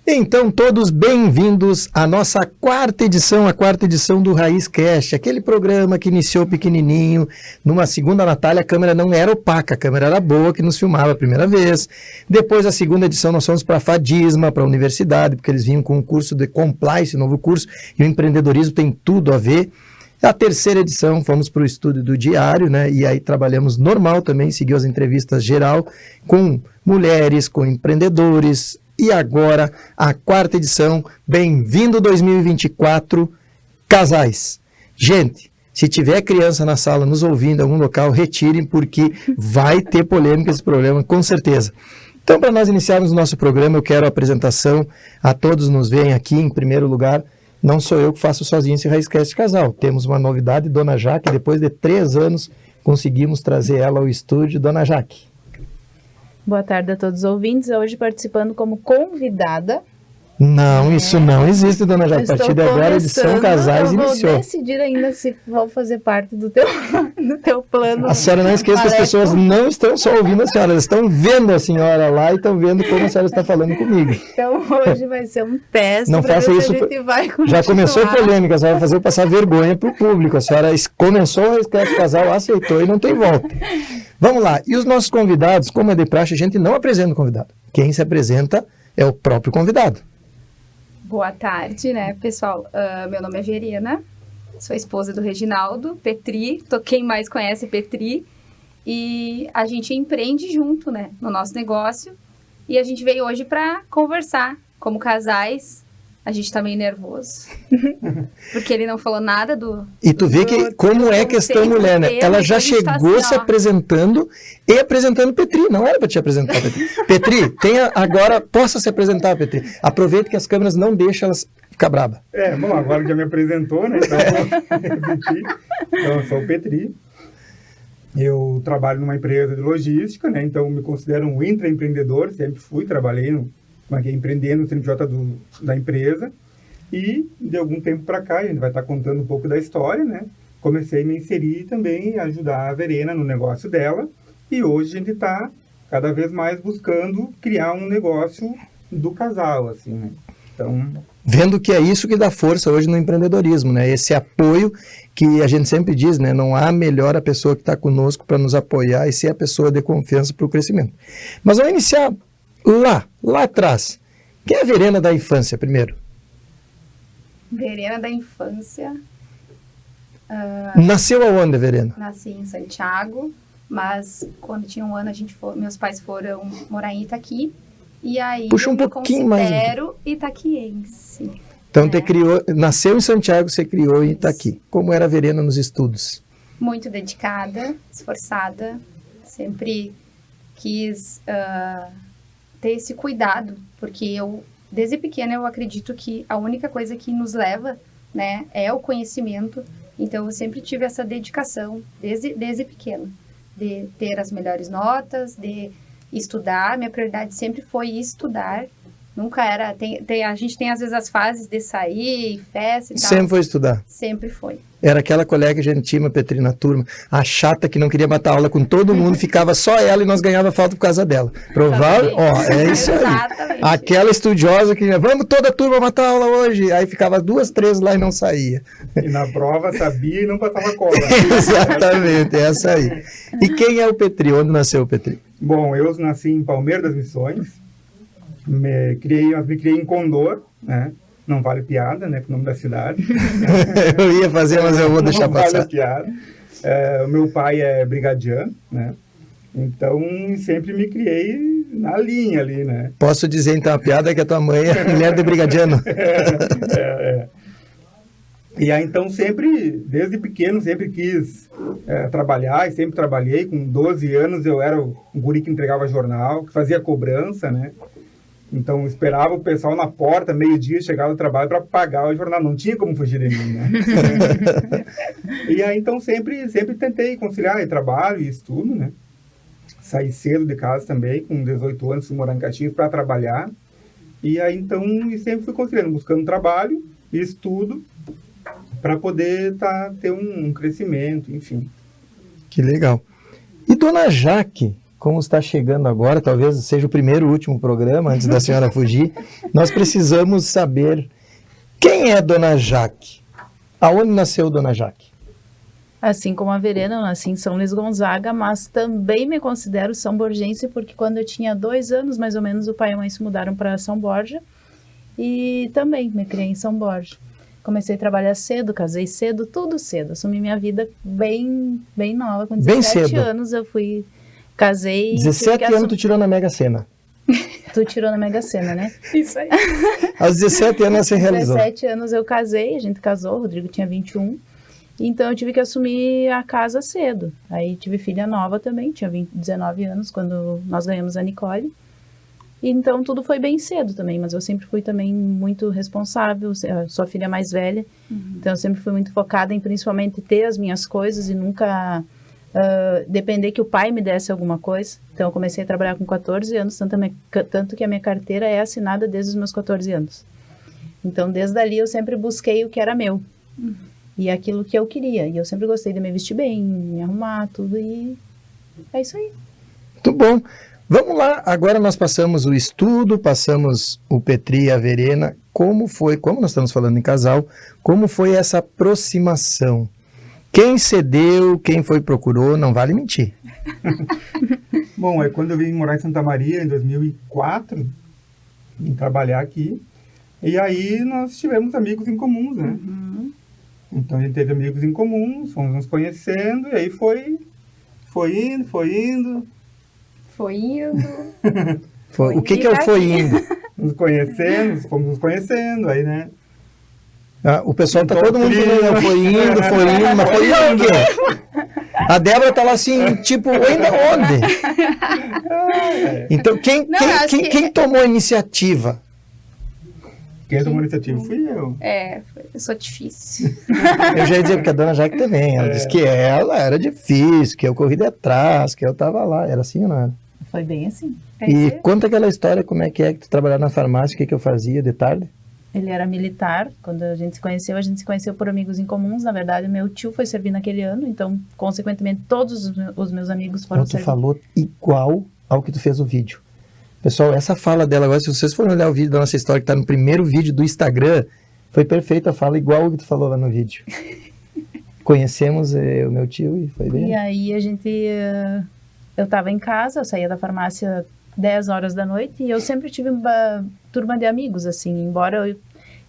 Então, todos bem-vindos à nossa a quarta edição do Raiz Cast, aquele programa que iniciou pequenininho, numa segunda, Natália, a câmera não era opaca, a câmera era boa, que nos filmava a primeira vez. Depois, a segunda edição, nós fomos para a Fadisma, para a universidade, porque eles vinham com um curso de compliance, novo curso, e o empreendedorismo tem tudo a ver. A terceira edição, fomos para o estúdio do Diário, né? E aí trabalhamos normal também, seguiu as entrevistas geral com mulheres, com empreendedores. E agora, a quarta edição, bem-vindo 2024, casais. Gente, se tiver criança na sala nos ouvindo em algum local, retirem, porque vai ter polêmica esse programa, com certeza. Então, para nós iniciarmos o nosso programa, eu quero a apresentação, a todos nos veem aqui, em primeiro lugar, não sou eu que faço sozinho esse Raizcast Casal. Temos uma novidade, Dona Jaque, depois de 3 anos, conseguimos trazer ela ao estúdio. Dona Jaque. Boa tarde a todos os ouvintes. Hoje participando como convidada. Não, isso não existe, Dona Jaque. A partir de agora, a edição Casais iniciou. Eu vou decidir ainda se vou fazer parte do teu plano. A senhora não esqueça que as pessoas não estão só ouvindo a senhora, elas estão vendo a senhora lá e estão vendo como a senhora está falando comigo. Então hoje vai ser um teste. Não faça isso. Já começou a polêmica, a senhora vai fazer eu passar vergonha para o público. A senhora começou a Raizcast Casal, aceitou e não tem volta. Vamos lá. E os nossos convidados, como é de praxe, a gente não apresenta o convidado. Quem se apresenta é o próprio convidado. Boa tarde, né, pessoal? Meu nome é Verena, sou esposa do Reginaldo Petri, quem mais conhece Petri, e a gente empreende junto, né, no nosso negócio, e a gente veio hoje para conversar como casais. A gente tá meio nervoso, porque ele não falou nada do... E tu vê que como é questão mulher, né? Ela já chegou se apresentando e apresentando Petri. Não era para te apresentar, Petri. Petri, agora, possa se apresentar, Petri. Aproveita que as câmeras não deixam elas ficar braba. Bom, agora já me apresentou, né? Então, eu vou repetir. Então, eu sou o Petri. Eu trabalho numa empresa de logística, né? Então, me considero um intraempreendedor. Sempre trabalhei empreendendo no CNPJ da empresa, e de algum tempo para cá, a gente vai estar contando um pouco da história, né? Comecei a me inserir também, ajudar a Verena no negócio dela, e hoje a gente está cada vez mais buscando criar um negócio do casal, assim, né? Então... Vendo que é isso que dá força hoje no empreendedorismo, né? Esse apoio que a gente sempre diz, né? Não há melhor a pessoa que está conosco para nos apoiar e ser a pessoa de confiança para o crescimento. Mas vamos iniciar lá atrás. Quem é a Verena da infância, primeiro? Verena da infância... Nasceu aonde, Verena? Nasci em Santiago, mas quando tinha 1 ano, meus pais foram morar em Itaqui, e aí Puxa um pouquinho mais. Eu considero itaquiense. Então, nasceu em Santiago, você criou em Itaqui. Como era a Verena nos estudos? Muito dedicada, esforçada, sempre quis... ter esse cuidado, porque desde pequena, eu acredito que a única coisa que nos leva, né, é o conhecimento. Então, eu sempre tive essa dedicação, desde pequena, de ter as melhores notas, de estudar. Minha prioridade sempre foi estudar. Nunca era... a gente tem, às vezes, as fases de sair, festa e tal. Sempre foi estudar? Sempre foi. Era aquela colega que a gente tinha, Petri, na turma, a chata que não queria matar aula com todo mundo, ficava só ela e nós ganhava falta por causa dela. Provável? É isso aí. Exatamente. Aquela estudiosa que, vamos toda a turma matar aula hoje. Aí ficava 2, 3 lá e não saía. E na prova sabia e não passava cola. Exatamente, essa aí. E quem é o Petri? Onde nasceu o Petri? Bom, eu nasci em Palmeira das Missões. Me criei em Condor, né? Não vale piada, né? Com o nome da cidade. Eu ia fazer, mas eu vou deixar passar. Não vale piada. O meu pai é brigadiano, né? Então, sempre me criei na linha ali, né? Posso dizer, então, a piada é que a tua mãe é mulher de brigadiano. E aí, então, desde pequeno, sempre quis trabalhar, e sempre trabalhei. Com 12 anos, eu era o guri que entregava jornal, que fazia cobrança, né? Então, esperava o pessoal na porta, meio-dia, chegar do trabalho para pagar o jornal. Não tinha como fugir de mim, né? E aí, então, sempre tentei conciliar trabalho e estudo, né? Saí cedo de casa também, com 18 anos, fui morar em Caxias para trabalhar. E aí, então, sempre fui conciliando, buscando trabalho e estudo para poder ter um crescimento, enfim. Que legal. E Dona Jaque, como está chegando agora, talvez seja o primeiro e último programa, antes da senhora fugir, nós precisamos saber quem é Dona Jaque. Aonde nasceu Dona Jaque? Assim como a Verena, eu nasci em São Luís Gonzaga, mas também me considero são borgense, porque quando eu tinha 2 anos, mais ou menos, o pai e a mãe se mudaram para São Borja, e também me criei em São Borja. Comecei a trabalhar cedo, casei cedo, tudo cedo. Assumi minha vida bem nova, com 17 anos eu fui, casei... 17 anos tu tirou na Mega Sena. Tu tirou na Mega Sena, né? Isso aí. Aos 17 anos você realizou. 17 anos eu casei, a gente casou, o Rodrigo tinha 21. Então eu tive que assumir a casa cedo. Aí tive filha nova também, tinha 19 anos quando nós ganhamos a Nicole. E então tudo foi bem cedo também, mas eu sempre fui também muito responsável, eu sou a filha mais velha, então eu sempre fui muito focada em principalmente ter as minhas coisas e nunca depender que o pai me desse alguma coisa. Então eu comecei a trabalhar com 14 anos, tanto que a minha carteira é assinada desde os meus 14 anos. Então desde ali eu sempre busquei o que era meu. E aquilo que eu queria. E eu sempre gostei de me vestir bem, me arrumar, tudo. E é isso aí. Muito bom. Vamos lá. Agora nós passamos o estudo, passamos o Petri e a Verena. Como foi, como nós estamos falando em casal, como foi essa aproximação? Quem cedeu, quem foi procurou, não vale mentir. Bom, quando eu vim morar em Santa Maria, em 2004, vim trabalhar aqui. E aí nós tivemos amigos em comuns, né? Então a gente teve amigos em comum, fomos nos conhecendo, e aí foi indo. O que é o foi indo? Fomos nos conhecendo, aí, né? O pessoal tá todo mundo dizendo, foi indo, mas foi indo o quê? A Débora tá lá assim, tipo, ainda onde? Então, quem tomou a iniciativa? Quem tomou a iniciativa fui eu. Eu sou difícil. Eu já ia dizer, porque a Dona Jaque também, ela disse que ela era difícil, que eu corri de atrás, que eu tava lá, era assim ou não era? Foi bem assim. E conta aquela história, como é que tu trabalhava na farmácia, o que eu fazia de tarde? Ele era militar, quando a gente se conheceu por amigos em comuns, na verdade meu tio foi servir naquele ano, então consequentemente todos os meus amigos foram servir. Tu falou igual ao que tu fez o vídeo. Pessoal, essa fala dela agora, se vocês forem olhar o vídeo da nossa história, que está no primeiro vídeo do Instagram, foi perfeita a fala, igual o que tu falou lá no vídeo. Conhecemos o meu tio e foi bem. E aí eu estava em casa, eu saía da farmácia 10 horas da noite e eu sempre tive uma turma de amigos, assim, embora eu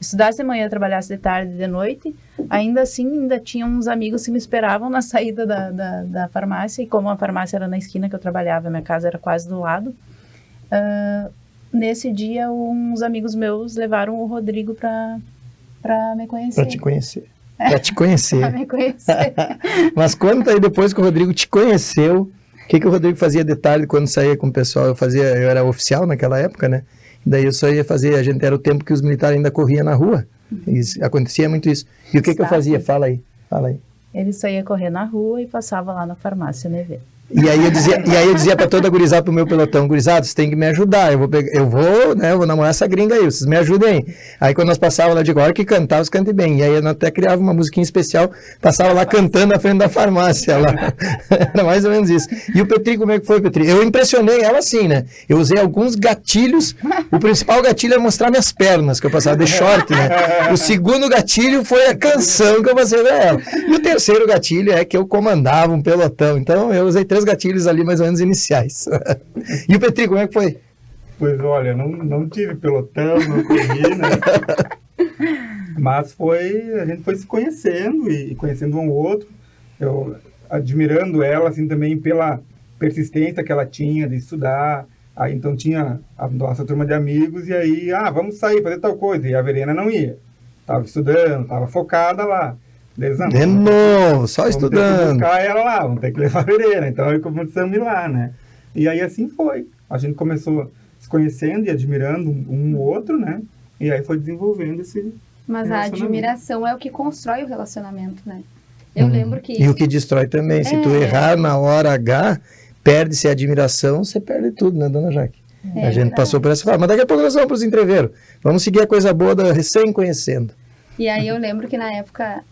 estudasse de manhã, trabalhasse de tarde e de noite, ainda assim, ainda tinha uns amigos que me esperavam na saída da farmácia, e como a farmácia era na esquina que eu trabalhava, minha casa era quase do lado, nesse dia, uns amigos meus levaram o Rodrigo para me conhecer. Para te conhecer. Para te conhecer. Para me conhecer. Mas conta aí, depois que o Rodrigo te conheceu, o que o Rodrigo fazia de tarde quando saía com o pessoal? Eu era oficial naquela época, né? Daí eu só ia fazer, era o tempo que os militares ainda corriam na rua. Acontecia muito isso. E o que eu fazia? Fala aí. Ele só ia correr na rua e passava lá na farmácia me ver. E aí eu dizia para toda gurizada, pro meu pelotão, gurizada, vocês têm que me ajudar, eu vou namorar essa gringa aí, vocês me ajudem. Aí quando nós passávamos lá, eu digo, a hora que cantar, os cante bem. E aí eu até criava uma musiquinha especial, passava lá cantando na frente da farmácia lá. Era mais ou menos isso. E o Petri, como é que foi, Petri? Eu impressionei ela assim, né? Eu usei alguns gatilhos, o principal gatilho é mostrar minhas pernas, que eu passava de short, né? O segundo gatilho foi a canção que eu passei pra ela. E o terceiro gatilho é que eu comandava um pelotão. Então eu usei 3 gatilhos ali mais ou menos iniciais. E o Petri, como é que foi? Pois olha, não tive pelotão, não corri, né? Mas a gente foi se conhecendo e conhecendo um ao outro. Eu admirando ela assim também pela persistência que ela tinha de estudar. Aí então tinha a nossa turma de amigos e aí, vamos sair, fazer tal coisa. E a Verena não ia. Tava estudando, tava focada lá. De novo, só estudando. Vamos ter que buscar ela lá, vamos ter que levar a Verena. Então aí começamos a ir lá, né? E aí assim foi. A gente começou se conhecendo e admirando um outro, né? E aí foi desenvolvendo esse Mas a admiração é o que constrói o relacionamento, né? Eu lembro que... E o que destrói também. Se tu errar na hora H, perde-se a admiração, você perde tudo, né, Dona Jaque? A gente passou por essa fase. Mas daqui a pouco nós vamos para os entreveiros. Vamos seguir a coisa boa da recém-conhecendo. E aí eu lembro que na época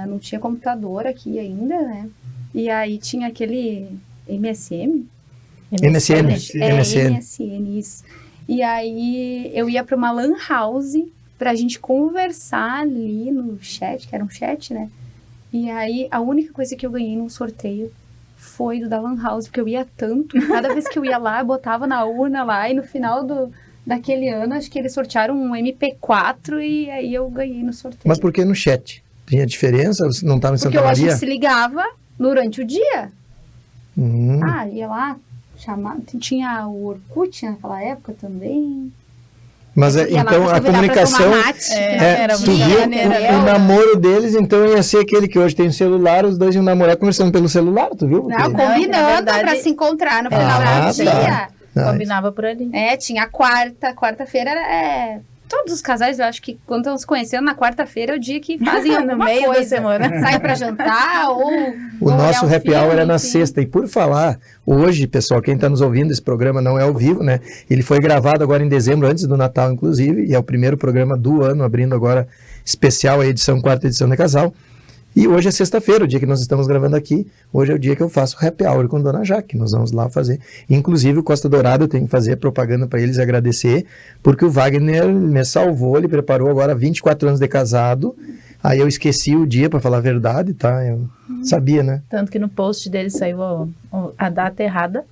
não tinha computador aqui ainda, né? E aí tinha aquele MSN. MSN. MSN, isso. E aí eu ia para uma lan house pra gente conversar ali no chat, que era um chat, né? E aí a única coisa que eu ganhei num sorteio foi do da lan house, porque eu ia tanto, cada vez que eu ia lá, eu botava na urna lá, e no final daquele ano, acho que eles sortearam um MP4 e aí eu ganhei no sorteio. Mas por que no chat? Tinha diferença? Você não estava em Santa Porque eu acho Maria? que se ligava durante o dia. Hum. Ia lá, chamar. Tinha o Orkut naquela época também. Mas Ia lá então pra a convidar pra comunicação... tomar mate. Era tu muito viu maneira. o namoro deles, então ia ser aquele que hoje tem o celular, os dois iam namorar conversando pelo celular, tu viu? Não, na combinando verdade- pra se encontrar no final Ah, do dia. tá. Ah, Combinava por ali. Tinha a quarta-feira todos os casais, eu acho que quando estão se conhecendo na quarta-feira é o dia que fazem No alguma meio coisa. da semana. Saem pra jantar ou O nosso olhar um happy hour filme, era na enfim. sexta. E por falar, hoje, pessoal, quem está nos ouvindo, esse programa não é ao vivo, né? Ele foi gravado agora em dezembro, antes do Natal, inclusive, e é o primeiro programa do ano, abrindo agora especial a edição, quarta edição de casal. E hoje é sexta-feira, o dia que nós estamos gravando aqui. Hoje é o dia que eu faço o happy hour com Dona Jaque. Nós vamos lá fazer. Inclusive, o Costa Dourado, eu tenho que fazer propaganda para eles, agradecer, porque o Wagner me salvou, ele preparou agora 24 anos de casado. Aí eu esqueci o dia, para falar a verdade, tá? Eu sabia, né? Tanto que no post dele saiu a data errada.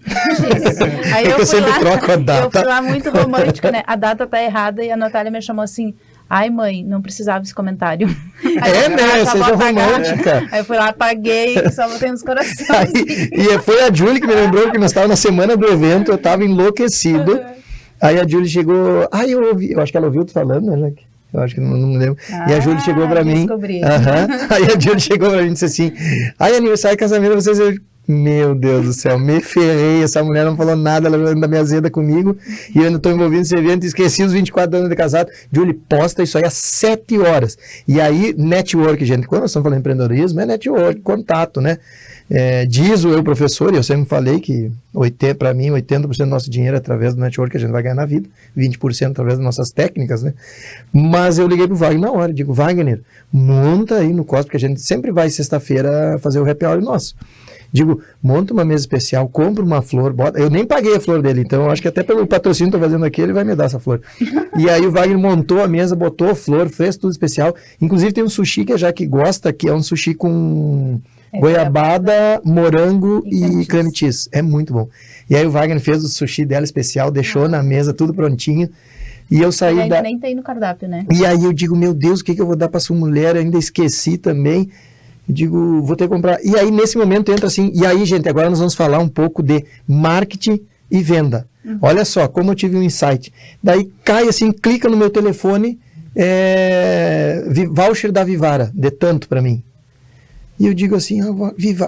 Aí É que eu fui sempre troco a data. Eu fui lá muito romântica, né? A data tá errada e a Natália me chamou assim: ai, mãe, não precisava esse comentário. É, né? Seja romântica. Aí eu fui lá, apaguei, só botei nos corações. Aí, e foi a Julie que me lembrou que nós estávamos na semana do evento, eu estava enlouquecido. Aí a Julie chegou, eu ouvi, eu acho que ela ouviu tu falando, né, Jaque? Eu acho que não me lembro. E a Julie chegou pra mim. Descobri. Aí a Julie chegou pra mim e disse assim: aniversário e casamento, vocês. Meu Deus do céu, me ferrei. Essa mulher não falou nada, ela anda me azeda comigo. E eu ainda estou envolvido nesse evento, esqueci os 24 anos de casado. Julie, posta isso aí às 7 horas. E aí, network, gente. Quando nós estamos falando de empreendedorismo, é network, contato, né? Diz o eu professor, e eu sempre falei que para mim 80% do nosso dinheiro é através do network que a gente vai ganhar na vida, 20% através das nossas técnicas, né? Mas eu liguei pro Wagner na hora, digo: Wagner, monta aí no Costa, porque a gente sempre vai sexta-feira fazer o happy hour nosso. Digo, monta uma mesa especial, compra uma flor, bota. Eu nem paguei a flor dele, então eu acho que até pelo patrocínio que eu tô fazendo aqui, ele vai me dar essa flor. E aí o Wagner montou a mesa, botou flor, fez tudo especial. Inclusive tem um sushi que a Jaque gosta, que é um sushi com goiabada, morango e creme cheese. É muito bom. E aí o Wagner fez o sushi dela especial, deixou na mesa, tudo prontinho. E eu saí ainda nem tem no cardápio, né? E aí eu digo: meu Deus, o que eu vou dar para sua mulher? Eu ainda esqueci também. Eu digo, vou ter que comprar. E aí, nesse momento, entra assim. E aí, gente, agora nós vamos falar um pouco de marketing e venda. Olha só, como eu tive um insight. Daí cai assim, clica no meu telefone, voucher da Vivara, de tanto para mim. E eu digo assim: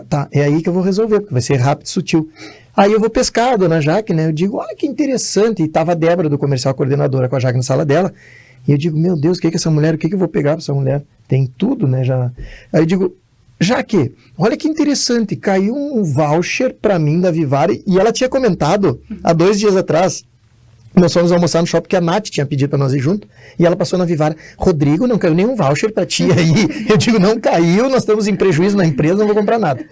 tá, é aí que eu vou resolver, porque vai ser rápido e sutil. Aí eu vou pescar a Dona Jaque, né? Eu digo: olha que interessante. E tava a Débora, do comercial coordenadora, com a Jaque na sala dela. E eu digo: meu Deus, o que é essa mulher? O que eu vou pegar para essa mulher? Tem tudo, né? Já. Aí eu digo: Jaque, olha que interessante, caiu um voucher para mim da Vivara, e ela tinha comentado há 2 dias atrás. Nós fomos almoçar no shopping, porque a Nath tinha pedido para nós ir junto, e ela passou na Vivara: Rodrigo, não caiu nenhum voucher para ti aí. Eu digo: não caiu, nós estamos em prejuízo na empresa, não vou comprar nada.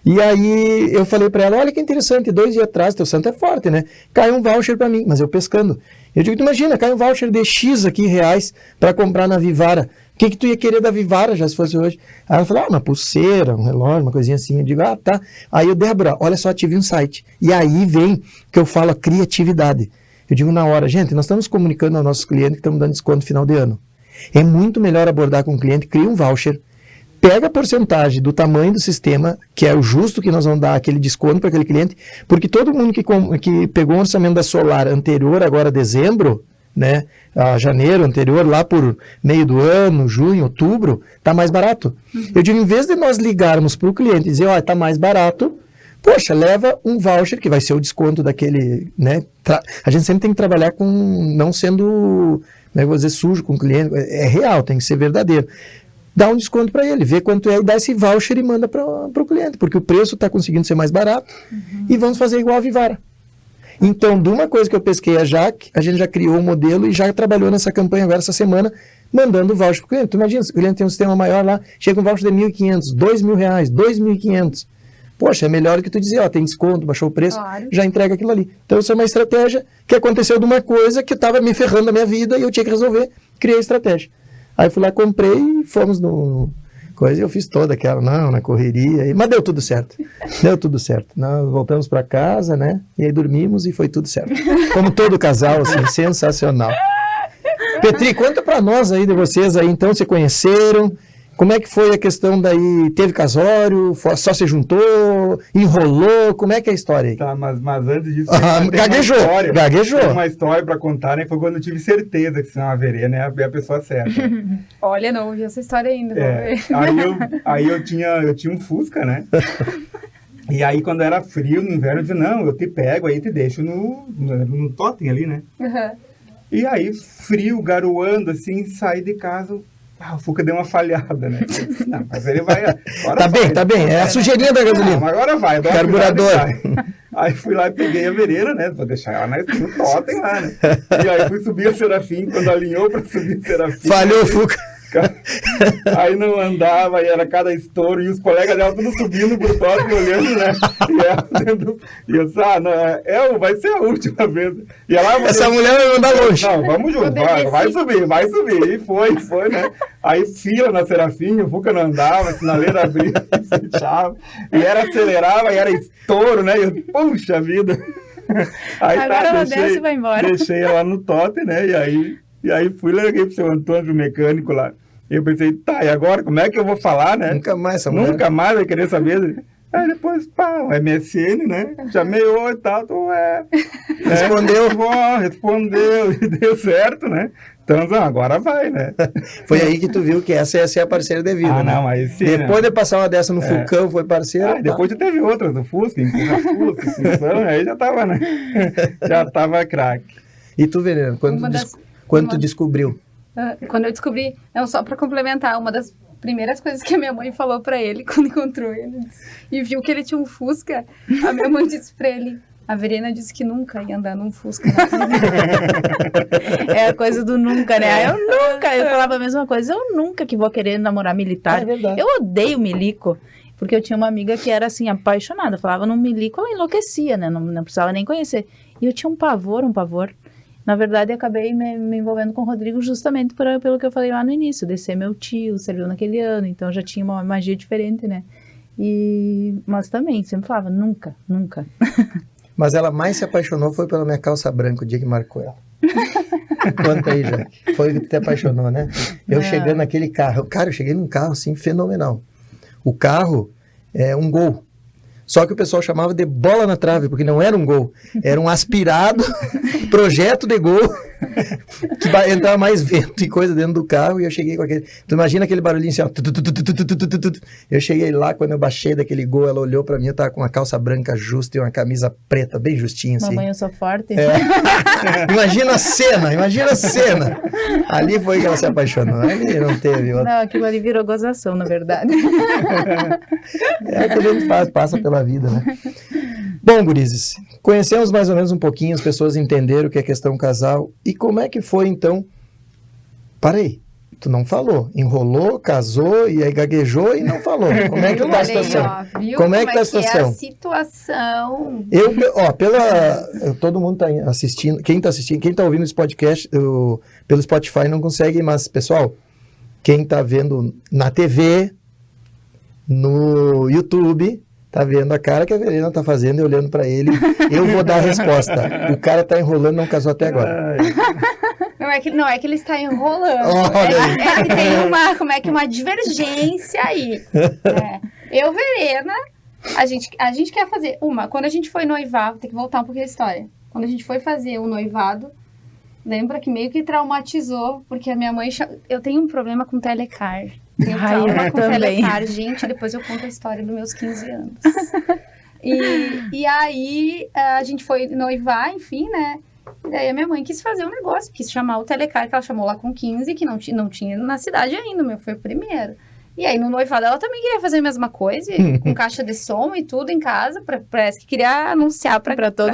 E aí eu falei para ela: olha que interessante, 2 dias atrás, teu santo é forte, né? Caiu um voucher para mim, mas eu pescando. Eu digo: tu imagina, caiu um voucher de X aqui reais para comprar na Vivara. O que tu ia querer da Vivara, já se fosse hoje? Aí ela falou: uma pulseira, um relógio, uma coisinha assim. Eu digo: tá. Aí eu: Débora, olha só, tive um site. E aí vem que eu falo a criatividade. Eu digo na hora: gente, nós estamos comunicando aos nossos clientes que estamos dando desconto no final de ano. É muito melhor abordar com o cliente, cria um voucher, pega a porcentagem do tamanho do sistema, que é o justo que nós vamos dar aquele desconto para aquele cliente, porque todo mundo que pegou um orçamento da Solar anterior, agora a dezembro, né, a janeiro anterior, lá por meio do ano, junho, outubro, está mais barato. Eu digo: em vez de nós ligarmos para o cliente e dizer: está mais barato, poxa, leva um voucher, que vai ser o desconto daquele, né? A gente sempre tem que trabalhar com, não sendo, né, vou dizer, sujo com o cliente, é real, tem que ser verdadeiro. Dá um desconto para ele, vê quanto é e dá esse voucher e manda para o cliente, porque o preço está conseguindo ser mais barato, e vamos fazer igual a Vivara. Então, de uma coisa que eu pesquei a Jaque, a gente já criou um modelo e já trabalhou nessa campanha agora, essa semana, mandando o voucher para o cliente. Tu imagina, se o cliente tem um sistema maior lá, chega um voucher de R$1.500, R$2.000, R$2.500. poxa, é melhor que tu dizer, ó, tem desconto, baixou o preço, Claro. já entrega aquilo ali. Então, isso é uma estratégia que aconteceu de uma coisa que estava me ferrando na minha vida e eu tinha que resolver, criei a estratégia. Aí fui lá, comprei e fomos no... coisa, e eu fiz toda aquela, na correria, mas deu tudo certo. Nós voltamos para casa, né? E aí dormimos e foi tudo certo. Como todo casal, assim, sensacional. Petri, conta para nós aí de vocês aí, então, se conheceram, como é que foi a questão daí, teve casório, só se juntou, enrolou, como é que é a história aí? Tá, mas antes disso... Gaguejou. Tem uma história para contar, né? Foi quando eu tive certeza que a Verena é a pessoa certa. Olha, não ouvi essa história ainda. Aí eu tinha um Fusca, né? E aí, quando era frio, no inverno, eu dizia, não, eu te pego, aí te deixo no totem ali, né? Uhum. E aí, frio, garoando, assim, saí de casa, o Fusca deu uma falhada, né? Não, mas ele vai... Tá bem, é a sujeirinha da gasolina. Não, agora vai. Carburador. Aí fui lá e peguei a Verena, né? Vou deixar ela no totem lá, né? E aí fui subir a Serafim, quando alinhou pra subir a Serafim... Falhou o Fusca. Aí não andava, e era cada estouro, e os colegas dela tudo subindo pro totem, olhando, né? E eu disse, não, vai ser a última vez. E ela, essa mulher vai mandar longe. Não, vamos junto, vai subir. E foi, né? Aí fila na Serafim, o Fusca não andava, a sinaleira abria, fechava, e acelerava, e era estouro, né? E eu, puxa vida. Aí agora desce e vai embora. Deixei ela no totem, né? E aí fui, larguei pro seu Antônio, o mecânico lá. Eu pensei, tá, e agora como é que eu vou falar, né? Nunca mais essa mulher. Nunca mais vai querer saber. Aí depois, o MSN, né? Chamei e tal, respondeu, e deu certo, né? Então, agora vai, né? Foi aí que tu viu que essa ia ser a parceira de vida, né? Não, aí sim, depois de passar uma dessa no Fulcão, foi parceira. Depois teve outras do Fusca, aí já tava, né? Já tava craque. E tu, Verena, quando tu descobriu? Quando eu descobri, só para complementar, uma das primeiras coisas que a minha mãe falou para ele quando encontrou ele e viu que ele tinha um Fusca, a minha mãe disse para ele, a Verena disse que nunca ia andar num Fusca. É a coisa do nunca, né? Eu falava a mesma coisa, eu nunca que vou querer namorar militar. É verdade. Eu odeio milico. Porque eu tinha uma amiga que era assim, apaixonada. Falava no milico, ela enlouquecia, né? Não precisava nem conhecer. E eu tinha um pavor. Na verdade, acabei me envolvendo com o Rodrigo justamente pelo que eu falei lá no início. Descer meu tio, serviu naquele ano. Então, já tinha uma magia diferente, né? Mas também, sempre falava, nunca. Mas ela mais se apaixonou foi pela minha calça branca, o dia que marcou ela. Conta aí, Jaque. Foi o que te apaixonou, né? Eu chegando naquele carro. Cara, eu cheguei num carro, assim, fenomenal. O carro é um Gol. Só que o pessoal chamava de bola na trave, porque não era um Gol. Era um aspirado projeto de Gol, que entrava mais vento e coisa dentro do carro, e eu cheguei com aquele... Tu imagina aquele barulhinho assim, ó. Eu cheguei lá, quando eu baixei daquele Gol, ela olhou pra mim, eu tava com uma calça branca justa e uma camisa preta, bem justinha, assim. Mamãe, eu sou forte. Imagina a cena. Ali foi que ela se apaixonou. Ali não teve outra. Não, aquilo ali virou gozação, na verdade. É o que a gente passa pela vida, né? Bom, gurizes, conhecemos mais ou menos um pouquinho, as pessoas entenderam o que é questão casal. E como é que foi, então? Parei, tu não falou. Enrolou, casou, e aí gaguejou e não falou. Como é que tá a situação? Como é que tá a situação? É a situação? Todo mundo tá assistindo, quem tá ouvindo esse podcast pelo Spotify não consegue, mas, pessoal, quem tá vendo na TV, no YouTube, tá vendo a cara que a Verena tá fazendo e olhando pra ele. Eu vou dar a resposta. O cara tá enrolando, não casou até agora. Não é que ele está enrolando. É que tem uma divergência aí. Eu, Verena, a gente quer fazer quando a gente foi noivar, vou ter que voltar um pouquinho a história. Quando a gente foi fazer o noivado, lembra que meio que traumatizou, porque a minha mãe... Eu tenho um problema com telecar. Tenho trauma com telecar. Gente, depois eu conto a história dos meus 15 anos. E aí, a gente foi noivar, enfim, né? E daí a minha mãe quis fazer um negócio, quis chamar o telecar, que ela chamou lá com 15, que não tinha na cidade ainda, o meu foi o primeiro. E aí, no noivado, ela também queria fazer a mesma coisa, com caixa de som e tudo em casa, parece que queria anunciar pra todo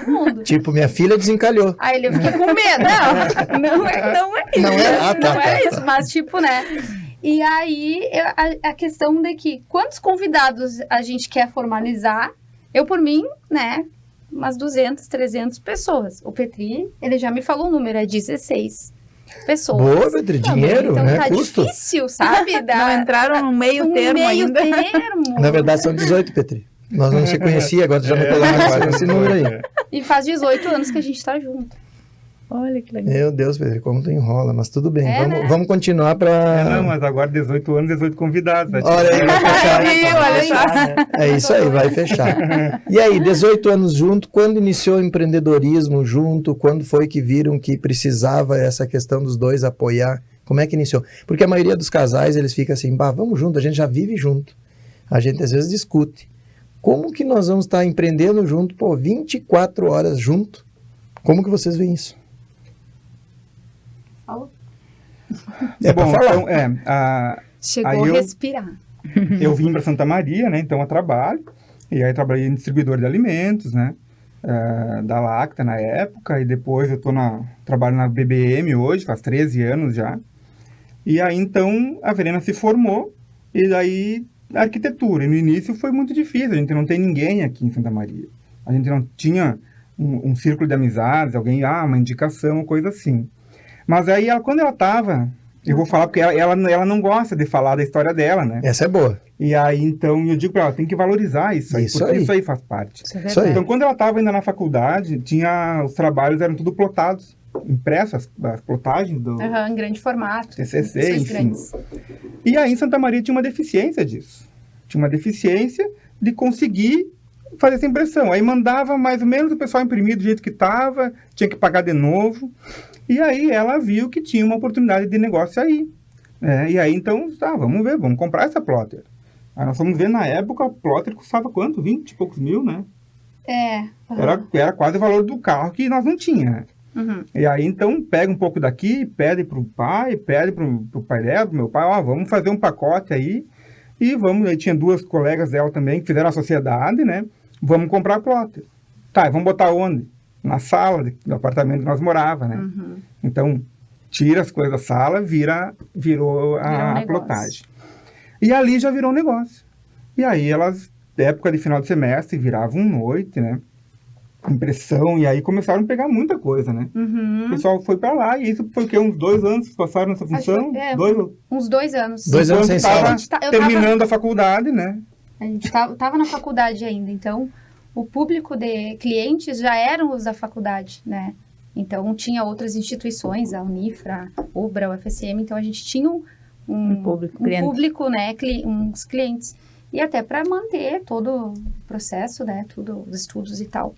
mundo. Tipo, minha filha desencalhou. Aí eu fiquei com medo. Não é isso. Não é isso, mas tipo, né? E aí, a questão de que quantos convidados a gente quer formalizar, eu por mim, né, umas 200, 300 pessoas. O Petri, ele já me falou o número, é 16 pessoas. Boa, Petri, dinheiro, então né? tá Custo. difícil, sabe? Não entraram no meio termo ainda. termo. Na verdade, são 18, Petri. Nós não se conhecia, agora tu já me coloca esse número aí. E faz 18 anos que a gente tá junto. Olha que legal. Meu Deus, Pedro, como tu enrola, mas tudo bem. É, Vamos, né? vamos continuar para. Não, mas agora 18 anos, 18 convidados. Olha aí, vai fechar. Olha só. É isso aí, vai fechar. E aí, 18 anos junto, quando iniciou o empreendedorismo junto? Quando foi que viram que precisava essa questão dos dois apoiar? Como é que iniciou? Porque a maioria dos casais, eles ficam assim, bah, vamos junto, a gente já vive junto. A gente às vezes discute. Como que nós vamos estar empreendendo junto, pô, 24 horas junto? Como que vocês veem isso? É Bom, pra falar. então, Chegou Aí a eu- respirar. eu vim para Santa Maria, né? Então, a trabalho. E aí, trabalhei em distribuidor de alimentos, né? Da Lacta, na época. E depois, eu trabalho na BBM hoje, faz 13 anos já. E aí, então, a Verena se formou. E daí, arquitetura. E no início foi muito difícil. A gente não tem ninguém aqui em Santa Maria. A gente não tinha um círculo de amizades, alguém, uma indicação, coisa assim. Mas aí, quando ela estava... Eu vou falar porque ela não gosta de falar da história dela, né? Essa é boa. E aí, então, eu digo para ela, tem que valorizar isso aí, Isso porque aí. isso aí faz parte. Isso é Isso aí. Então, quando ela estava ainda na faculdade, os trabalhos eram tudo plotados, impressos, as plotagens do Aham, em grande formato. TCC, Edições enfim. grandes. E aí, em Santa Maria tinha uma deficiência disso. Tinha uma deficiência de conseguir fazer essa impressão. Aí mandava mais ou menos o pessoal imprimir do jeito que estava, tinha que pagar de novo. E aí ela viu que tinha uma oportunidade de negócio aí. E aí, então, vamos ver, vamos comprar essa plotter. Aí nós fomos ver, na época, a plotter custava quanto? 20 e poucos mil, né? Era quase o valor do carro que nós não tínhamos. Uhum. E aí, então, pega um pouco daqui, pede pro pai, pede pro pai dela, pro meu pai, vamos fazer um pacote aí. E vamos, aí tinha duas colegas dela também que fizeram a sociedade, né? Vamos comprar a plotter. Tá, e vamos botar onde? Na sala do apartamento que nós morava, né? Uhum. Então, tira as coisas da sala, virou a negócio. plotagem. E ali já virou um negócio. E aí elas, época de final de semestre, viravam noite, né? Impressão, e aí começaram a pegar muita coisa, né? O Uhum. pessoal foi pra lá, e isso foi o quê? Uns 2 anos que passaram nessa função? foi, uns 2 anos. 2 anos sem Enquanto tava sala. Eu terminando a faculdade, né? A gente tava na faculdade ainda, então o público de clientes já eram os da faculdade, né? Então tinha outras instituições, a Unifra, a Ubra, o FSM, então a gente tinha um público, cliente. público, né, uns clientes. E até para manter todo o processo, né, tudo, os estudos e tal.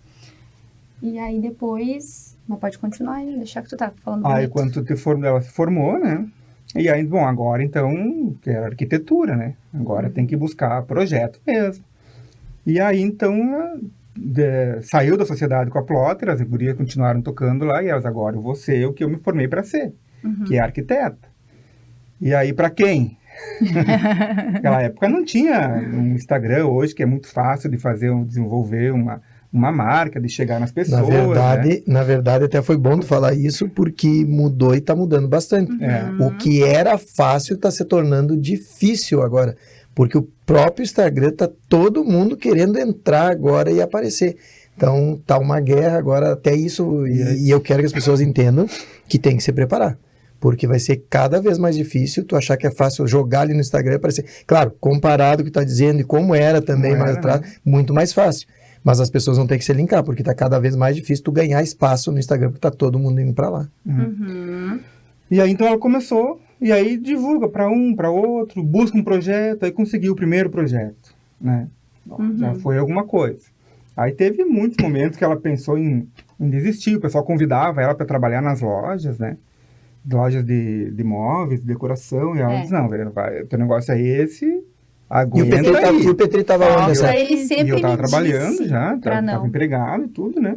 E aí depois, mas pode continuar aí, deixar que tu tá falando Aí bonito. quando ela se formou, né? E aí, bom, agora então, que era arquitetura, né? Agora tem que buscar projeto mesmo. E aí, então, saiu da sociedade com a plotter, as gurias continuaram tocando lá, e elas, agora eu vou ser o que eu me formei para ser, que é arquiteta. E aí, para quem? Naquela época não tinha um Instagram hoje, que é muito fácil de desenvolver uma marca, de chegar nas pessoas. Na verdade, até foi bom tu falar isso, porque mudou e está mudando bastante. O que era fácil está se tornando difícil agora, porque o próprio Instagram está todo mundo querendo entrar agora e aparecer. Então, tá uma guerra agora, até isso, e eu quero que as pessoas entendam que tem que se preparar. Porque vai ser cada vez mais difícil tu achar que é fácil jogar ali no Instagram e aparecer. Claro, comparado com o que tu tá dizendo e como era também mais atrás, muito mais fácil. Mas as pessoas vão ter que se linkar, porque tá cada vez mais difícil tu ganhar espaço no Instagram, porque tá todo mundo indo para lá. Uhum. E aí, então, ela começou, e aí divulga para um, para outro, busca um projeto, aí conseguiu o primeiro projeto, né? Já foi alguma coisa. Aí teve muitos momentos que ela pensou em desistir, o pessoal convidava ela para trabalhar nas lojas, né? Lojas de móveis, de decoração, e ela disse, não, Verena, o teu negócio é esse, aguenta aí. E o Petri tava onde? Nossa, Essa? ele sempre E eu tava me trabalhando disse já, pra tava não. empregado e tudo, né?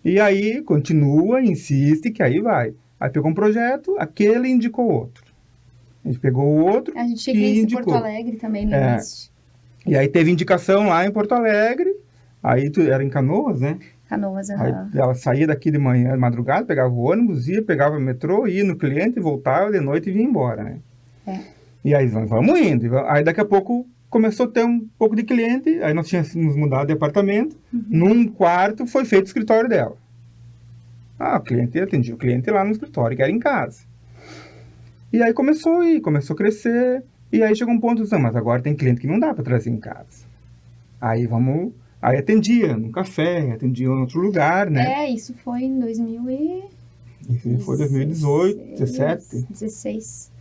E aí, continua, insiste, que aí vai. Aí pegou um projeto, aquele indicou outro. A gente pegou o outro A gente que tinha em indicou. Porto Alegre também no É. início. E aí teve indicação lá em Porto Alegre, aí era em Canoas, né? Canoas, Aí aham. ela saía daqui de manhã, de madrugada, pegava o ônibus, ia, pegava o metrô, ia no cliente, voltava de noite e vinha embora, né? É. E aí vamos indo. Aí daqui a pouco começou a ter um pouco de cliente, aí nós tínhamos nos mudado de apartamento, num quarto foi feito o escritório dela. O cliente atendia o cliente lá no escritório, que era em casa. E aí começou a crescer, e aí chegou um ponto, mas agora tem cliente que não dá para trazer em casa. Aí atendia no café, atendia em outro lugar, né? Isso foi em 2018, 2017. 16.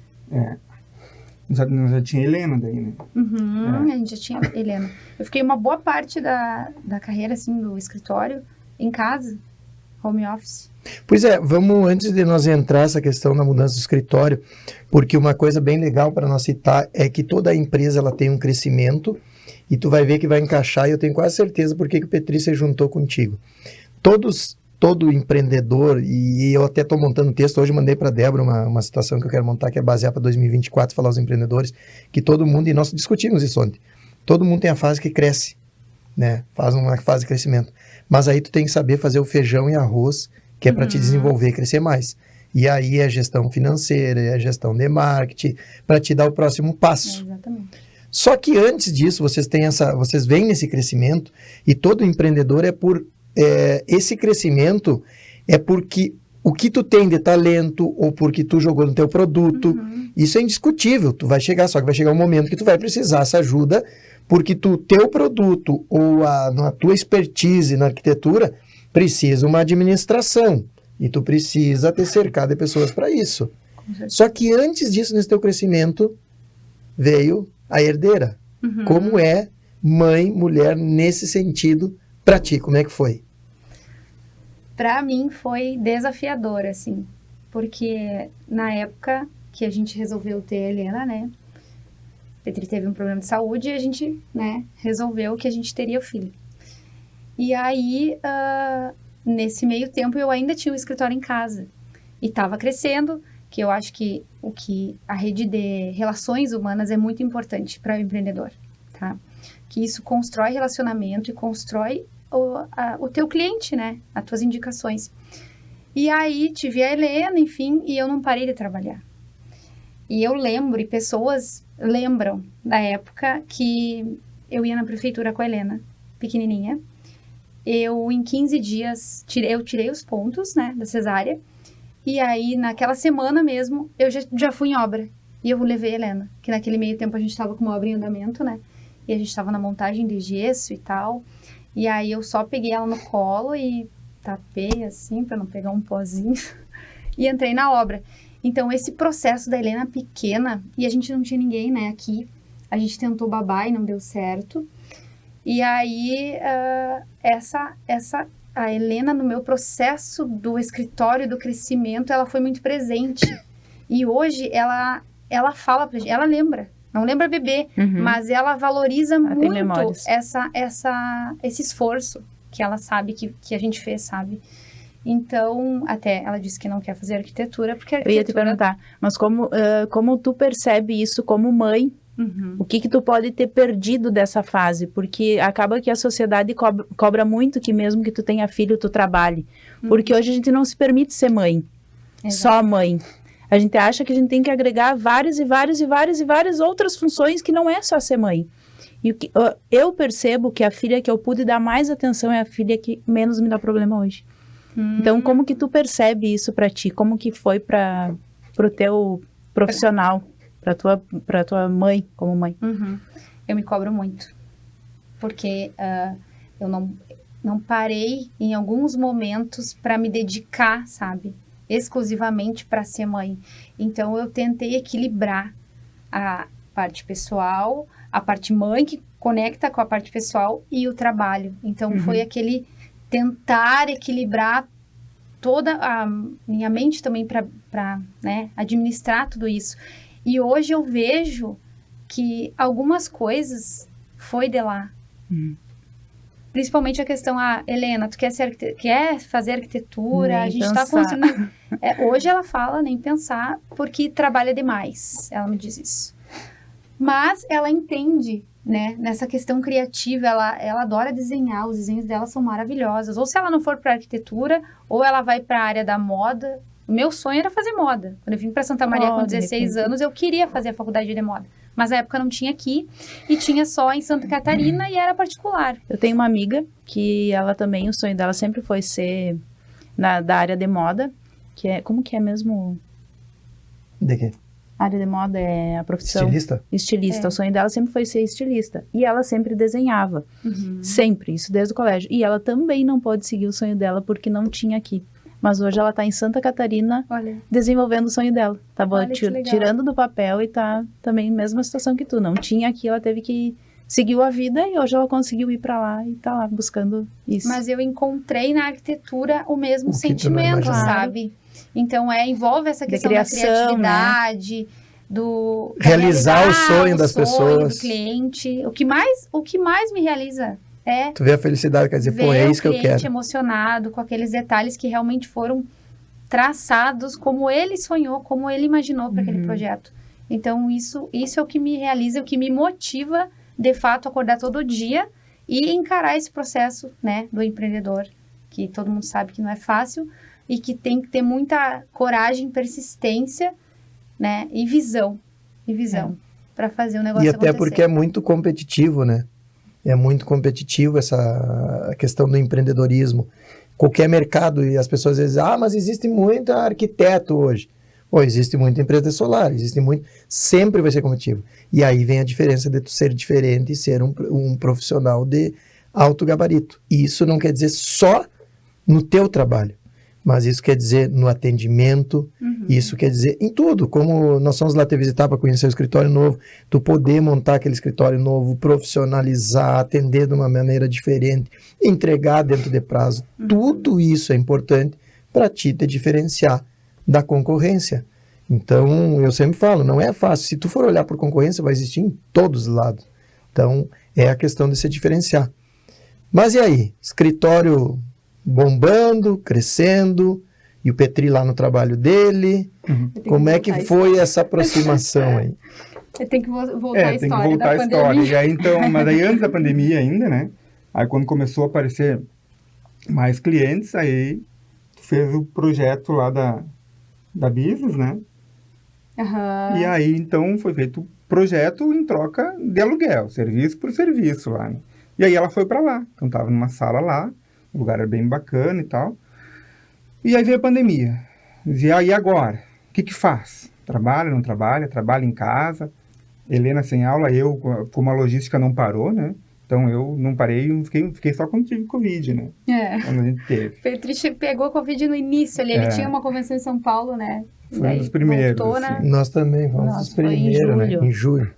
Já tinha Helena daí, né? A gente já tinha Helena. Eu fiquei uma boa parte da carreira, assim, do escritório em casa, home office. Pois é, vamos, antes de nós entrar essa questão da mudança do escritório, porque uma coisa bem legal para nós citar é que toda empresa ela tem um crescimento e tu vai ver que vai encaixar, e eu tenho quase certeza porque que o Petri se juntou contigo. Todo empreendedor, e eu até estou montando um texto, hoje mandei para a Débora uma situação que eu quero montar, que é basear para 2024, falar aos empreendedores, que todo mundo, e nós discutimos isso ontem, todo mundo tem a fase que cresce, né? Faz uma fase de crescimento. Mas aí tu tem que saber fazer o feijão e arroz, que é para te desenvolver e crescer mais. E aí é gestão financeira, é gestão de marketing, para te dar o próximo passo. Exatamente. Só que antes disso, vocês veem nesse crescimento, e todo empreendedor esse crescimento é porque o que tu tem de talento ou porque tu jogou no teu produto, isso é indiscutível, só que vai chegar um momento que tu vai precisar essa ajuda, porque teu produto ou a tua expertise na arquitetura precisa uma administração, e tu precisa ter cercado de pessoas para isso. Só que antes disso, nesse teu crescimento, veio a herdeira. Como é mãe, mulher, nesse sentido, para ti, como é que foi? Para mim foi desafiador, assim, porque na época que a gente resolveu ter a Helena, né, Petri teve um problema de saúde e a gente, né, resolveu que a gente teria o filho. E aí, nesse meio tempo, eu ainda tinha um escritório em casa e estava crescendo, que eu acho que a rede de relações humanas é muito importante para o empreendedor, tá? Que isso constrói relacionamento e constrói o teu cliente, né? As tuas indicações. E aí, tive a Helena, enfim, e eu não parei de trabalhar. E eu lembro, e pessoas lembram da época que eu ia na prefeitura com a Helena, pequenininha. Eu, em 15 dias, tirei os pontos, né, da cesárea. E aí, naquela semana mesmo, eu já fui em obra. E eu levei a Helena, que naquele meio tempo a gente estava com uma obra em andamento, né? E a gente estava na montagem de gesso e tal. E aí, eu só peguei ela no colo e tapei, assim, para não pegar um pozinho. E entrei na obra. Então, esse processo da Helena pequena, e a gente não tinha ninguém, né, aqui. A gente tentou babar e não deu certo. E aí, a Helena, no meu processo do escritório, do crescimento, ela foi muito presente. E hoje, ela fala pra gente, ela lembra. Não lembra bebê, mas ela valoriza muito esse esforço que ela sabe que a gente fez, sabe? Então, até ela disse que não quer fazer arquitetura, porque Eu ia te perguntar, mas como tu percebe isso como mãe? O que tu pode ter perdido dessa fase? Porque acaba que a sociedade cobra muito que mesmo que tu tenha filho, tu trabalhe. Porque hoje a gente não se permite ser mãe. Exato. Só mãe. A gente acha que a gente tem que agregar várias outras funções que não é só ser mãe. E eu percebo que a filha que eu pude dar mais atenção é a filha que menos me dá problema hoje. Então, como que tu percebe isso pra ti? Como que foi pro teu profissional? Pra tua mãe, como mãe? Eu me cobro muito. Porque eu não parei em alguns momentos para me dedicar, sabe? Exclusivamente para ser mãe. Então, eu tentei equilibrar a parte pessoal, a parte mãe que conecta com a parte pessoal e o trabalho. Então, foi aquele tentar equilibrar toda a minha mente também para, né, administrar tudo isso. E hoje eu vejo que algumas coisas foi de lá. Principalmente a questão, Helena, tu quer fazer arquitetura? Nem a gente está construindo... hoje ela fala nem pensar, porque trabalha demais. Ela me diz isso. Mas ela entende, né? Nessa questão criativa, ela adora desenhar. Os desenhos dela são maravilhosos. Ou se ela não for para arquitetura, ou ela vai para a área da moda, O meu sonho era fazer moda. Quando eu vim para Santa Maria com 16 anos, eu queria fazer a faculdade de moda. Mas na época não tinha aqui e tinha só em Santa Catarina e era particular. Eu tenho uma amiga que ela também, o sonho dela sempre foi ser da área de moda, que é, como que é mesmo? De quê? A área de moda é a profissão... Estilista? Estilista. O sonho dela sempre foi ser estilista. E ela sempre desenhava. Sempre, isso desde o colégio. E ela também não pôde seguir o sonho dela porque não tinha aqui. Mas hoje ela está em Santa Catarina desenvolvendo o sonho dela. Tá tirando do papel e tá também mesma situação que tu. Não tinha aqui, ela teve que... Seguiu a vida e hoje ela conseguiu ir para lá e tá lá buscando isso. Mas eu encontrei na arquitetura o mesmo sentimento, sabe? Então, envolve essa questão da criatividade, do... Realizar o sonho das pessoas. Do cliente. O que mais me realiza é... Tu vê a felicidade, quer dizer, pô, é isso que eu quero. Ver o cliente emocionado com aqueles detalhes que realmente foram traçados como ele sonhou, como ele imaginou para aquele projeto. Então, isso é o que me realiza, o que me motiva, de fato, a acordar todo dia e encarar esse processo, né, do empreendedor, que todo mundo sabe que não é fácil e que tem que ter muita coragem, persistência, né, e visão para fazer o negócio acontecer. E até porque é muito competitivo, né? É muito competitivo essa questão do empreendedorismo. Qualquer mercado, e as pessoas dizem, mas existe muito arquiteto hoje. Pô, existe muita empresa solar, existe muito... Sempre vai ser competitivo. E aí vem a diferença de tu ser diferente e ser um profissional de alto gabarito. E isso não quer dizer só no teu trabalho, mas isso quer dizer no atendimento, isso quer dizer em tudo. Como nós fomos lá te visitar para conhecer o escritório novo, tu poder montar aquele escritório novo, profissionalizar, atender de uma maneira diferente, entregar dentro de prazo. Tudo isso é importante para ti te diferenciar da concorrência. Então, eu sempre falo, não é fácil. Se tu for olhar por concorrência, vai existir em todos os lados. Então, é a questão de se diferenciar. Mas e aí? Escritório bombando, crescendo, e o Petri lá no trabalho dele. Como é que foi essa aproximação aí? Tem que voltar a história. Tem que voltar a história. E aí, então, mas aí antes da pandemia ainda, né? Aí quando começou a aparecer mais clientes, aí fez o projeto lá da Business, né? E aí, então, foi feito o projeto em troca de aluguel, serviço por serviço lá, né? E aí ela foi para lá. Então, tava numa sala lá, o lugar era bem bacana e tal. E aí veio a pandemia. Dizia, e agora? O que faz? Trabalha, não trabalha? Trabalha em casa? Helena sem aula, eu, como a logística não parou, né? Então, eu não parei, fiquei só quando tive Covid, né? Quando a gente teve. Petri pegou Covid no início ali, ele tinha uma convenção em São Paulo, né? Foi um dos primeiros. Voltou, assim. né? Nós também fomos os primeiros, né? Em julho.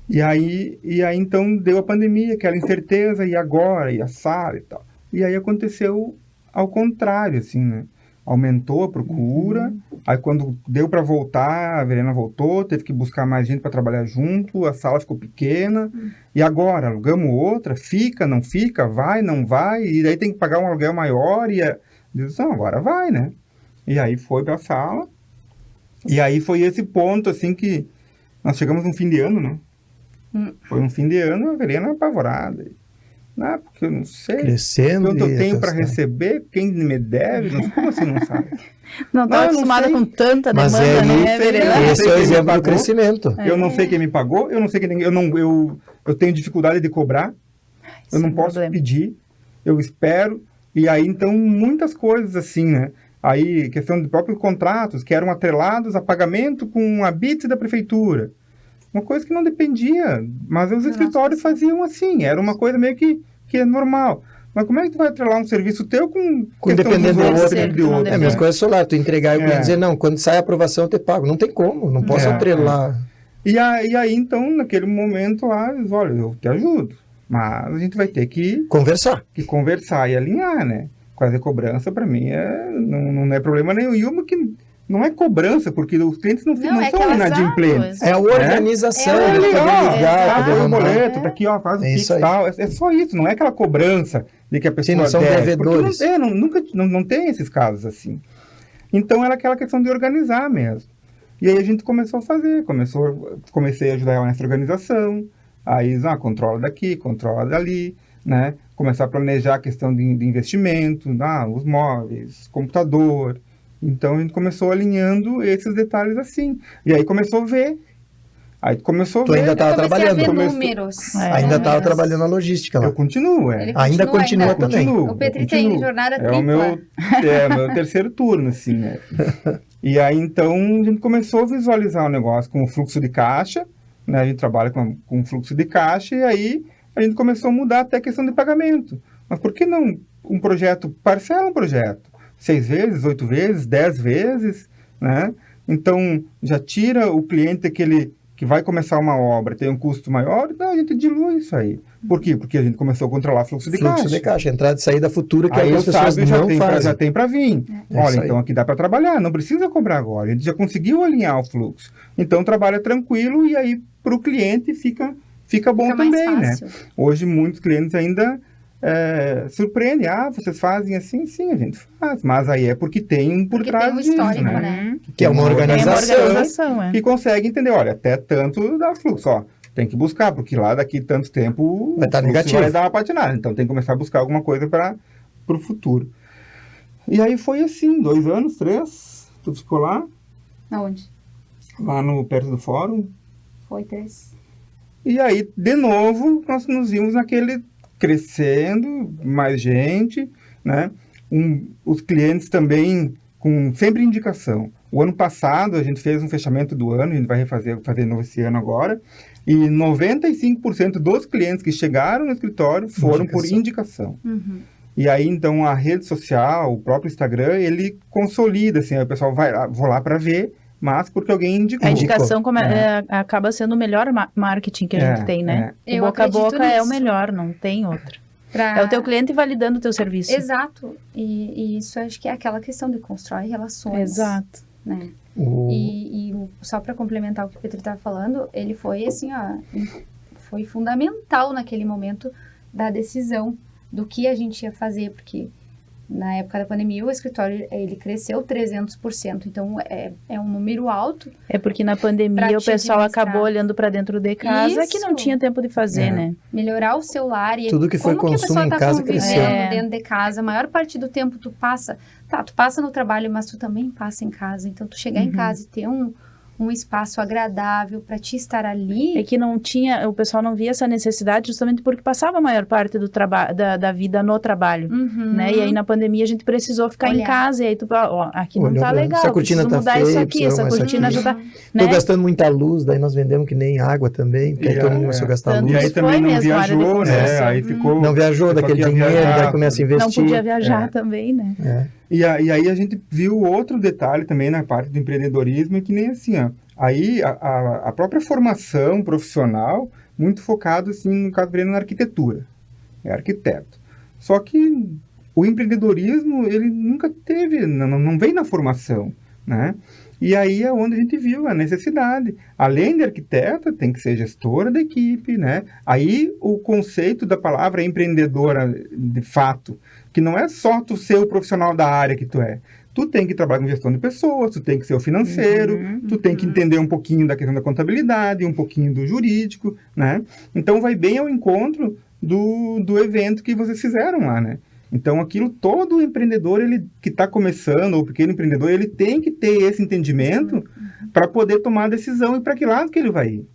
E aí, então, deu a pandemia, aquela incerteza, e agora? E a sala e tal. E aí aconteceu ao contrário, assim, né? Aumentou a procura, aí quando deu para voltar, a Verena voltou, teve que buscar mais gente para trabalhar junto, a sala ficou pequena, e agora, alugamos outra, fica, não fica, vai, não vai, e daí tem que pagar um aluguel maior, e diz, não, agora vai, né? E aí foi para a sala, e aí foi esse ponto, assim, que nós chegamos no fim de ano, né? Foi um fim de ano, a Verena apavorada, porque eu não sei. Crescendo. Quanto eu tenho para receber, quem me deve, como assim não sabe? Não está acostumada com tanta demanda, né, Verena? Esse é o exemplo do crescimento. Eu não sei quem me pagou, eu não sei quem... Eu tenho dificuldade de cobrar, eu não posso pedir, eu espero, e aí, então, muitas coisas assim, né? Aí, questão de próprios contratos, que eram atrelados a pagamento com a BITS da prefeitura. Uma coisa que não dependia, mas os escritórios faziam assim, era uma coisa meio que é normal. Mas como é que tu vai atrelar um serviço teu com dependendo do outro? É a mesma coisa solar, tu entregar e o cliente dizer, não, quando sai a aprovação eu te pago. Não tem como, não posso atrelar. E aí, então, naquele momento lá, eles, olha, eu te ajudo, mas a gente vai ter que conversar e alinhar, né? Fazer cobrança, para mim, não é problema nenhum. E uma que não é cobrança, porque os clientes não são inadimplentes. É a organização. O boleto, tá aqui, ó, faz o Pix e tal. É só isso, não é aquela cobrança de que a pessoa não são devedores. Não tem esses casos assim. Então, era aquela questão de organizar mesmo. E aí a gente começou a fazer, comecei a ajudar ela nessa organização, aí controla daqui, controla dali, né? Começar a planejar a questão de investimento, os móveis, computador. Então a gente começou alinhando esses detalhes assim. E aí começou a ver. Aí começou a Tu ver. ainda estava Eu comecei trabalhando. a ver Começou- números. Ainda estava Números. trabalhando na logística lá. Eu continuo, Ele Ainda continua ainda. também. O Petri tem jornada É o meu terceiro turno, assim, né? E aí, então, a gente começou a visualizar o negócio com o fluxo de caixa, né? A gente trabalha com fluxo de caixa e aí a gente começou a mudar até a questão de pagamento. Mas por que não um projeto, parcela um projeto? 6 vezes, 8 vezes, 10 vezes, né? Então, já tira o cliente que vai começar uma obra, tem um custo maior, não, a gente dilui isso aí. Por quê? Porque a gente começou a controlar fluxo de Fluxo caixa. de caixa, entrada e saída futura, que Aí aí o as pessoas sábio já não fazem. já tem para vir. É Olha, isso aí. então aqui dá para trabalhar, não precisa cobrar agora. A gente já conseguiu alinhar o fluxo. Então trabalha tranquilo e aí para o cliente fica bom Fica mais também, né? fácil. Hoje muitos clientes ainda surpreendem. Ah, vocês fazem assim? Sim, a gente faz. Mas aí é porque tem um por Porque trás tem um disso, histórico, né? né? Que é uma Tem uma organização. organização, Que consegue entender, olha, até tanto dá fluxo, ó. Tem que buscar, porque lá daqui tanto tempo Vai estar o fluxo negativo. vai dar uma patinada. Então tem que começar a buscar alguma coisa para o futuro. E aí foi assim, 2 anos, 3, tu ficou lá Aonde? perto do fórum. Foi 3. E aí, de novo, nós nos vimos naquele crescendo, mais gente, né? Os clientes também com sempre indicação. O ano passado, a gente fez um fechamento do ano, a gente vai fazer de novo esse ano agora, e 95% dos clientes que chegaram no escritório foram por indicação. Uhum. E aí, então, a rede social, o próprio Instagram, ele consolida, assim, aí o pessoal vou lá para ver, mas porque alguém indicou. A indicação É. acaba sendo o melhor marketing que a gente tem, né? O Eu boca a acredito boca é o nisso. melhor, não tem outro. Pra... É o teu cliente validando o teu serviço. Exato. E isso acho que é aquela questão de constrói relações. Exato. Né? O- Só para complementar o que o Petri estava falando, ele foi assim, ó, foi fundamental naquele momento da decisão do que a gente ia fazer, porque na época da pandemia o escritório ele cresceu 300%, então é um número alto. É porque na pandemia Pra o te pessoal administrar. acabou olhando para dentro de casa que não Isso. tinha tempo de fazer, É. né? Melhorar o seu lar e Tudo que foi como que a consumo pessoa em tá casa convivendo cresceu. É. dentro de casa. A maior parte do tempo tu passa no trabalho, mas tu também passa em casa. Então tu chegar em casa e ter um espaço agradável para ti estar ali. É que não tinha, o pessoal não via essa necessidade justamente porque passava a maior parte do trabalho da vida no trabalho. Uhum. Né? E aí na pandemia a gente precisou ficar em Olhar. casa e aí tu, ó, aqui não Olhou tá bem. legal, Essa cortina preciso tá mudar feia, isso aqui, precisa essa arrumar isso cortina aqui. já tá, Tô né? gastando muita luz, daí nós vendemos que nem água também, porque aí E todo mundo é, começou a gastar tanto E luz. aí Foi também não mesmo a área de viajou, né? construção. Aí ficou... Não viajou pessoal daquele que ia dinheiro, viajar, daí começa a Não investir. podia viajar É. também, né? É. E aí a gente viu outro detalhe também na parte do empreendedorismo, é que nem assim, ó, aí a própria formação profissional, muito focado, assim, no caso do Breno, na arquitetura, é arquiteto. Só que o empreendedorismo, ele nunca teve, não vem na formação, né? E aí é onde a gente viu a necessidade. Além de arquiteta, tem que ser gestora da equipe, né? Aí o conceito da palavra empreendedora, de fato, que não é só tu ser o profissional da área que tu é. Tu tem que trabalhar com gestão de pessoas, tu tem que ser o financeiro, tu tem que entender um pouquinho da questão da contabilidade, um pouquinho do jurídico, né? Então vai bem ao encontro do evento que vocês fizeram lá, né? Então, aquilo, todo empreendedor ele que está começando, ou pequeno empreendedor, ele tem que ter esse entendimento para poder tomar a decisão e para que lado que ele vai ir.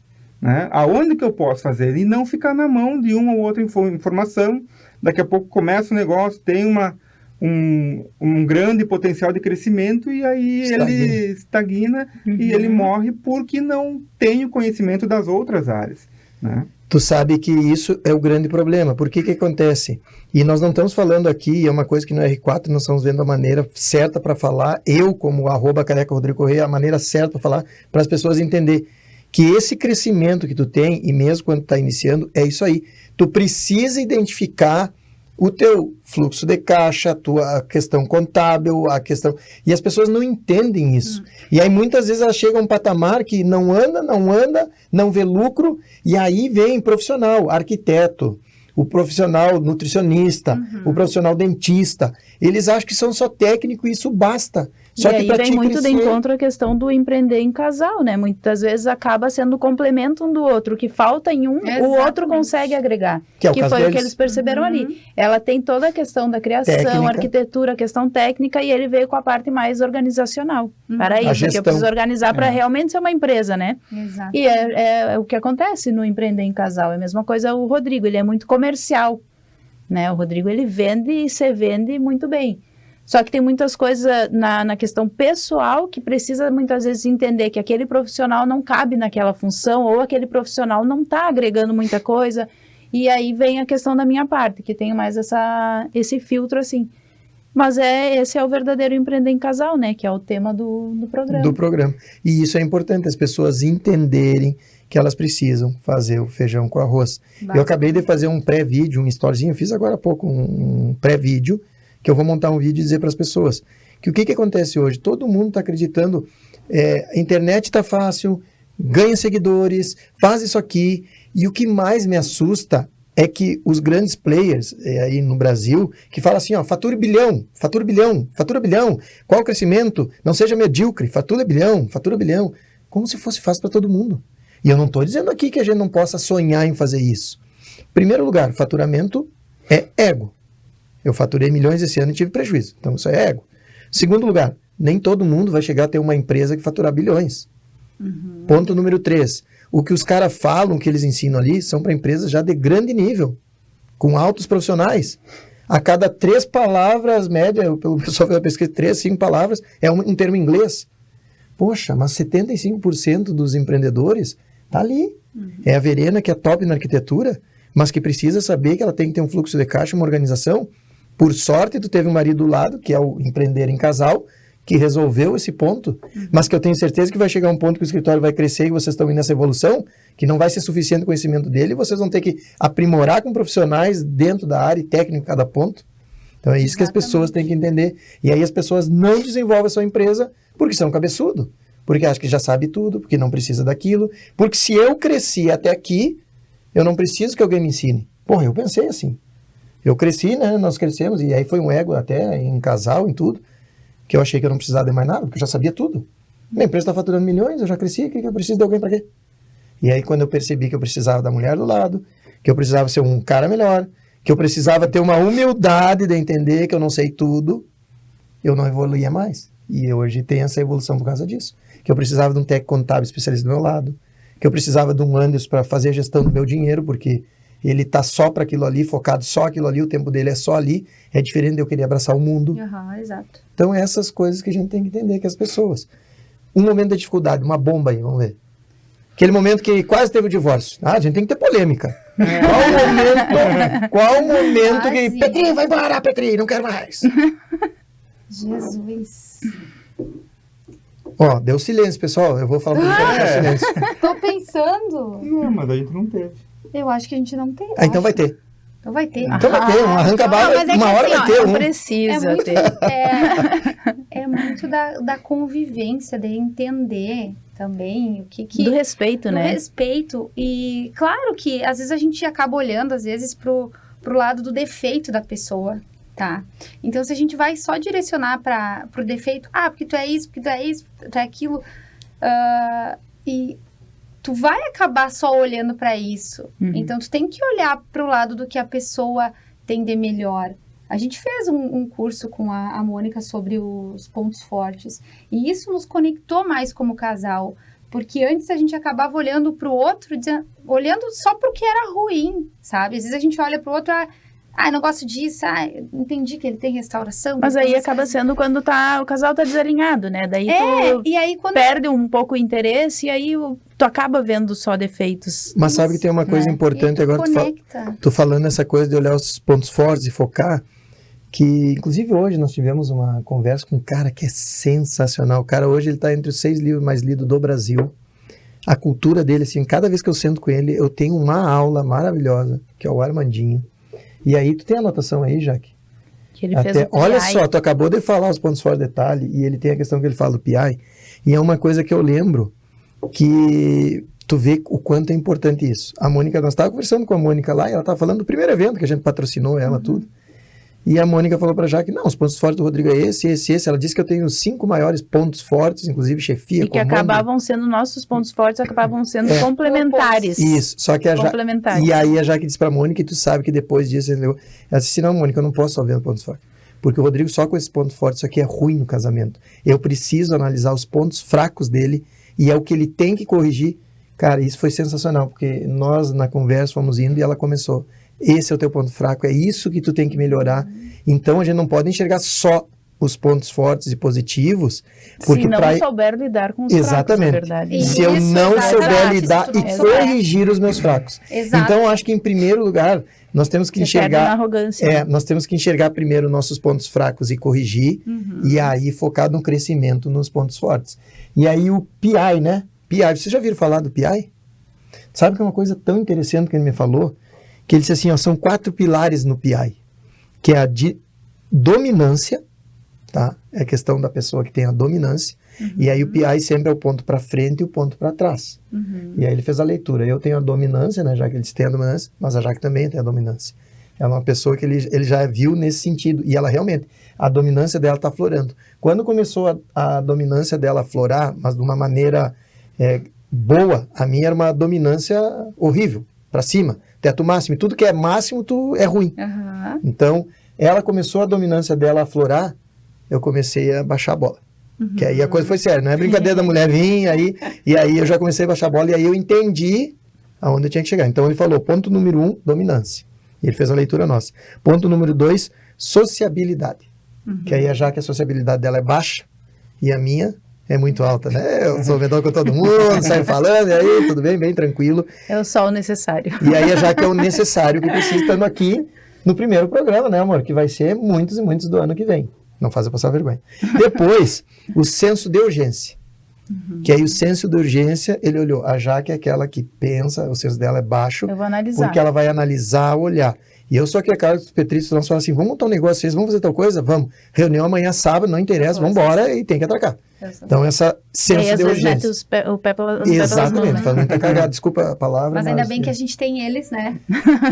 Né? Aonde que eu posso fazer? E não ficar na mão de uma ou outra informação. Daqui a pouco começa o negócio, tem um grande potencial de crescimento e aí ele estagna e ele morre porque não tem o conhecimento das outras áreas. Né? Tu sabe que isso é o grande problema. Por que que acontece? E nós não estamos falando aqui, é uma coisa que no R4 nós estamos vendo a maneira certa para falar, eu como @careca Rodrigo Correia, a maneira certa para falar, para as pessoas entender que esse crescimento que tu tem, e mesmo quando tu está iniciando, é isso aí. Tu precisa identificar o teu fluxo de caixa, a tua questão contábil, a questão... E as pessoas não entendem isso. E aí muitas vezes elas chegam a um patamar que não anda, não vê lucro, e aí vem profissional, arquiteto, o profissional nutricionista, o profissional dentista. Eles acham que são só técnico e isso basta. Só e que aí pra vem ti muito de crescer- encontro a questão do empreender em casal, né? Muitas vezes acaba sendo complemento um do outro. O que falta em um, o outro Exatamente. consegue agregar. Que é o caso foi o que deles. eles perceberam ali. Ela tem toda a questão da criação, Técnica. arquitetura, a questão técnica, e ele veio com a parte mais organizacional. Para A isso, que gestão. eu preciso organizar para realmente ser uma empresa, né? Exato. E é o que acontece no empreender em casal. É a mesma coisa o Rodrigo, ele é muito comercial, né? O Rodrigo, ele vende e se vende muito bem. Só que tem muitas coisas na questão pessoal que precisa muitas vezes entender que aquele profissional não cabe naquela função ou aquele profissional não está agregando muita coisa. E aí vem a questão da minha parte, que tenho mais esse filtro assim. Mas esse é o verdadeiro empreender em casal, né? Que é o tema do programa. Do programa. E isso é importante, as pessoas entenderem que elas precisam fazer o feijão com arroz. Eu acabei de fazer um pré-vídeo, um storyzinho, eu fiz agora há pouco um pré-vídeo, que eu vou montar um vídeo e dizer para as pessoas que o que acontece hoje? Todo mundo está acreditando, a internet está fácil, ganha seguidores, faz isso aqui, e o que mais me assusta é que os grandes players aí no Brasil, que falam assim, ó, fatura bilhão, fatura bilhão, fatura bilhão, qual o crescimento? Não seja medíocre, fatura bilhão, como se fosse fácil para todo mundo. E eu não estou dizendo aqui que a gente não possa sonhar em fazer isso. Primeiro lugar, faturamento é ego. Eu faturei milhões esse ano e tive prejuízo. Então, isso é ego. Segundo lugar, nem todo mundo vai chegar a ter uma empresa que faturar bilhões. Ponto número 3. O que os caras falam, que eles ensinam ali, são para empresas já de grande nível, com altos profissionais. A cada 3 palavras, média, pelo pessoal da pesquisa, 3, 5 palavras, é um termo em inglês. Poxa, mas 75% dos empreendedores tá ali. É a Verena, que é top na arquitetura, mas que precisa saber que ela tem que ter um fluxo de caixa, uma organização. Por sorte, tu teve um marido do lado, que é o empreender em casal, que resolveu esse ponto, mas que eu tenho certeza que vai chegar um ponto que o escritório vai crescer e vocês estão indo nessa evolução, que não vai ser suficiente o conhecimento dele, e vocês vão ter que aprimorar com profissionais dentro da área e técnico em cada ponto. Então é isso que as pessoas têm que entender. E aí as pessoas não desenvolvem a sua empresa porque são cabeçudo, porque acham que já sabe tudo, porque não precisa daquilo, porque se eu cresci até aqui, eu não preciso que alguém me ensine. Porra, eu pensei assim. Eu cresci, né? Nós crescemos, e aí foi um ego até em casal, em tudo, que eu achei que eu não precisava de mais nada, porque eu já sabia tudo. Minha empresa está faturando milhões, eu já cresci, o que eu preciso de alguém para quê? E aí quando eu percebi que eu precisava da mulher do lado, que eu precisava ser um cara melhor, que eu precisava ter uma humildade de entender que eu não sei tudo, eu não evoluía mais. E hoje tem essa evolução por causa disso. Que eu precisava de um técnico contábil especialista do meu lado, que eu precisava de um Anderson para fazer a gestão do meu dinheiro, porque ele tá só para aquilo ali, focado só aquilo ali, o tempo dele é só ali, é diferente de eu querer abraçar o mundo. Exato. Então, essas coisas que a gente tem que entender, que as pessoas... Um momento de dificuldade, uma bomba aí, vamos ver. Aquele momento que quase teve o divórcio. Ah, a gente tem que ter polêmica. Qual o momento que... Sim. Petri, vai embora, Petri, não quero mais. Jesus. Ó, deu silêncio, pessoal. Eu vou falar um pouquinho para ficar silêncio. Tô pensando. Não, mas a gente não teve. Eu acho que a gente não tem. Ah, então vai ter. Então vai ter. Então vai ter, um arranca-bala, mas é que uma hora assim, vai ó, ter Não um. precisa muito, ter. é muito da convivência, de entender também o que Do respeito, do né? respeito. E claro que às vezes a gente acaba olhando, às vezes, pro lado do defeito da pessoa, tá? Então, se a gente vai só direcionar pro defeito, porque tu é isso, porque tu é isso, tu é aquilo, e tu vai acabar só olhando para isso. Então, tu tem que olhar pro lado do que a pessoa tem de melhor. A gente fez um curso com a Mônica sobre os pontos fortes. E isso nos conectou mais como casal. Porque antes a gente acabava olhando pro outro, olhando só pro que era ruim, sabe? Às vezes a gente olha pro outro, não gosto disso, entendi que ele tem restauração. Mas aí acaba sendo quando o casal tá desalinhado, né? Daí tu e aí quando... perde um pouco o interesse e aí tu acaba vendo só defeitos. Mas sabe que tem uma coisa importante E agora, conecta. tô falando essa coisa de olhar os pontos fortes e focar, que inclusive hoje nós tivemos uma conversa com um cara que é sensacional. O cara hoje ele tá entre os 6 livros mais lidos do Brasil. A cultura dele, assim, cada vez que eu sento com ele, eu tenho uma aula maravilhosa, que é o Armandinho. E aí, tu tem a anotação aí, Jaque? Que ele fez o Olha PI. só, tu acabou de falar os pontos fortes de detalhe, e ele tem a questão que ele fala do PI, e é uma coisa que eu lembro, que tu vê o quanto é importante isso. A Mônica, nós estávamos conversando com a Mônica lá, e ela estava falando do primeiro evento que a gente patrocinou ela, tudo. E a Mônica falou pra Jaque, não, os pontos fortes do Rodrigo é esse. Ela disse que eu tenho 5 maiores pontos fortes, inclusive chefia, E que comando. acabavam sendo nossos pontos fortes, acabavam sendo complementares. Isso, só que a Jaque... Complementares. E aí a Jaque disse pra Mônica, e tu sabe que depois disso, ela disse, não, Mônica, eu não posso só ver pontos fortes. Porque o Rodrigo só com esses pontos fortes, isso aqui é ruim no casamento. Eu preciso analisar os pontos fracos dele, e é o que ele tem que corrigir. Cara, isso foi sensacional, porque nós na conversa fomos indo e ela começou. Esse é o teu ponto fraco, é isso que tu tem que melhorar. Então a gente não pode enxergar só os pontos fortes e positivos, porque se não souber lidar com os exatamente. fracos, na verdade. Isso, Se eu não exato. souber lidar Se e tu não souber. corrigir os meus fracos. Exato. Então eu acho que em primeiro lugar nós temos que Você perde na enxergar arrogância. nós temos que enxergar primeiro nossos pontos fracos e corrigir, e aí focar no crescimento nos pontos fortes. E aí o PI, né? PI, vocês já viram falar do PI? Sabe que é uma coisa tão interessante que ele me falou? Que ele disse assim, ó, são 4 pilares no PI, que é a de dominância, tá? É a questão da pessoa que tem a dominância, e aí o PI sempre é o ponto para frente e o ponto para trás. E aí ele fez a leitura. Eu tenho a dominância, né, já que eles têm a dominância, mas a Jaque também tem a dominância. Ela é uma pessoa que ele já viu nesse sentido, e ela realmente, a dominância dela está florando. Quando começou a dominância dela a florar, mas de uma maneira boa, a minha era uma dominância horrível, para cima, teto máximo, e tudo que é máximo é ruim. Aham. Então, ela começou a dominância dela a florar, eu comecei a baixar a bola. Que aí a coisa foi séria, não é brincadeira da mulher vir, e aí eu já comecei a baixar a bola, e aí eu entendi aonde eu tinha que chegar. Então ele falou, ponto número 1, dominância. E ele fez a leitura nossa. Ponto número 2, sociabilidade. Que aí já que a sociabilidade dela é baixa, e a minha é muito alta, né? Eu sou medal com todo mundo, saio falando, e aí tudo bem, bem tranquilo. É só o necessário. E aí já que é o necessário que precisa, estando aqui no primeiro programa, né, amor? Que vai ser muitos e muitos do ano que vem. Não faz eu passar vergonha. Depois, o senso de urgência. Que aí o senso de urgência, ele olhou. A Jaque é aquela que pensa, o senso dela é baixo. Eu vou analisar. Porque ela vai analisar, olhar. E eu sou aquele cara dos petristas, nós falamos assim, vamos montar um negócio, vocês vão fazer tal coisa? Vamos. Reunião amanhã, sábado, não interessa, vamos embora e tem que atracar. Então, essa senso aí, às de vezes, mete urgência. o pé pelas mãos, Exatamente, né? falando tá cagado, desculpa a palavra. Mas ainda bem que a gente tem eles, né?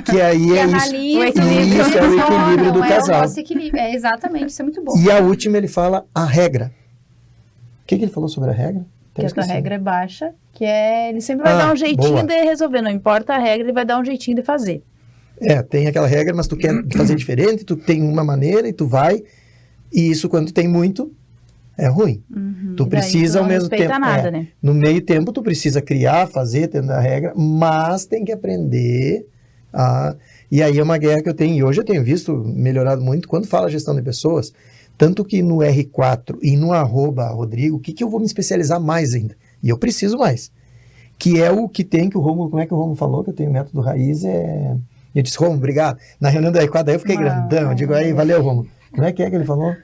Que aí Que é isso. analisam, O equilíbrio. Isso é o equilíbrio do é casal. o nosso equilíbrio. É, exatamente, isso é muito bom. E a última ele fala a regra. O que ele falou sobre a regra? Que a tua regra é baixa, que ele sempre vai Ah, dar um jeitinho boa. de resolver, não importa a regra, ele vai dar um jeitinho de fazer. Tem aquela regra, mas tu quer fazer diferente, tu tem uma maneira e tu vai, e isso quando tem muito, é ruim. Tu E daí precisa tu ao não mesmo respeita tempo. nada, né? No meio tempo, tu precisa criar, fazer, tendo a regra, mas tem que aprender a... E aí é uma guerra que eu tenho, e hoje eu tenho visto melhorado muito, quando fala gestão de pessoas, tanto que no R4 e no @Rodrigo, o que eu vou me especializar mais ainda? E eu preciso mais. Que é o que tem, que o Romulo, como é que o Romulo falou, que eu tenho método raiz, Eu disse, Romulo, obrigado. Na reunião do R4, aí eu fiquei grandão, eu digo, aí, valeu, Romulo. Como é que ele falou?